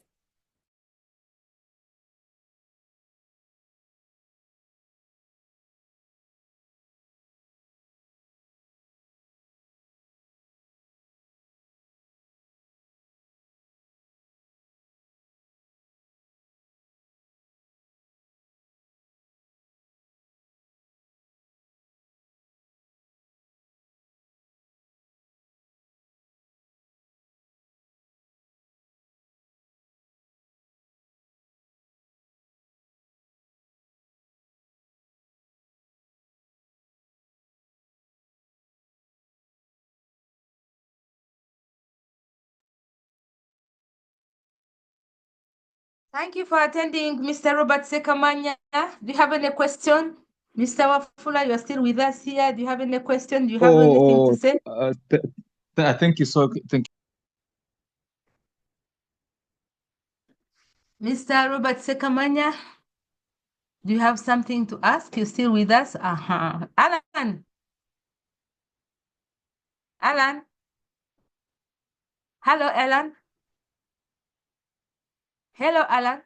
Thank you for attending, Mr. Robert Sekamanya. Do you have any question? Mr. Wafula, you're still with us here. Do you have any question? Do you have anything to say? Thank you so thank Mr. Robert Sekamanya, do you have something to ask? You're still with us? Alan. Alan. Hello, Alan. Hello, Alan.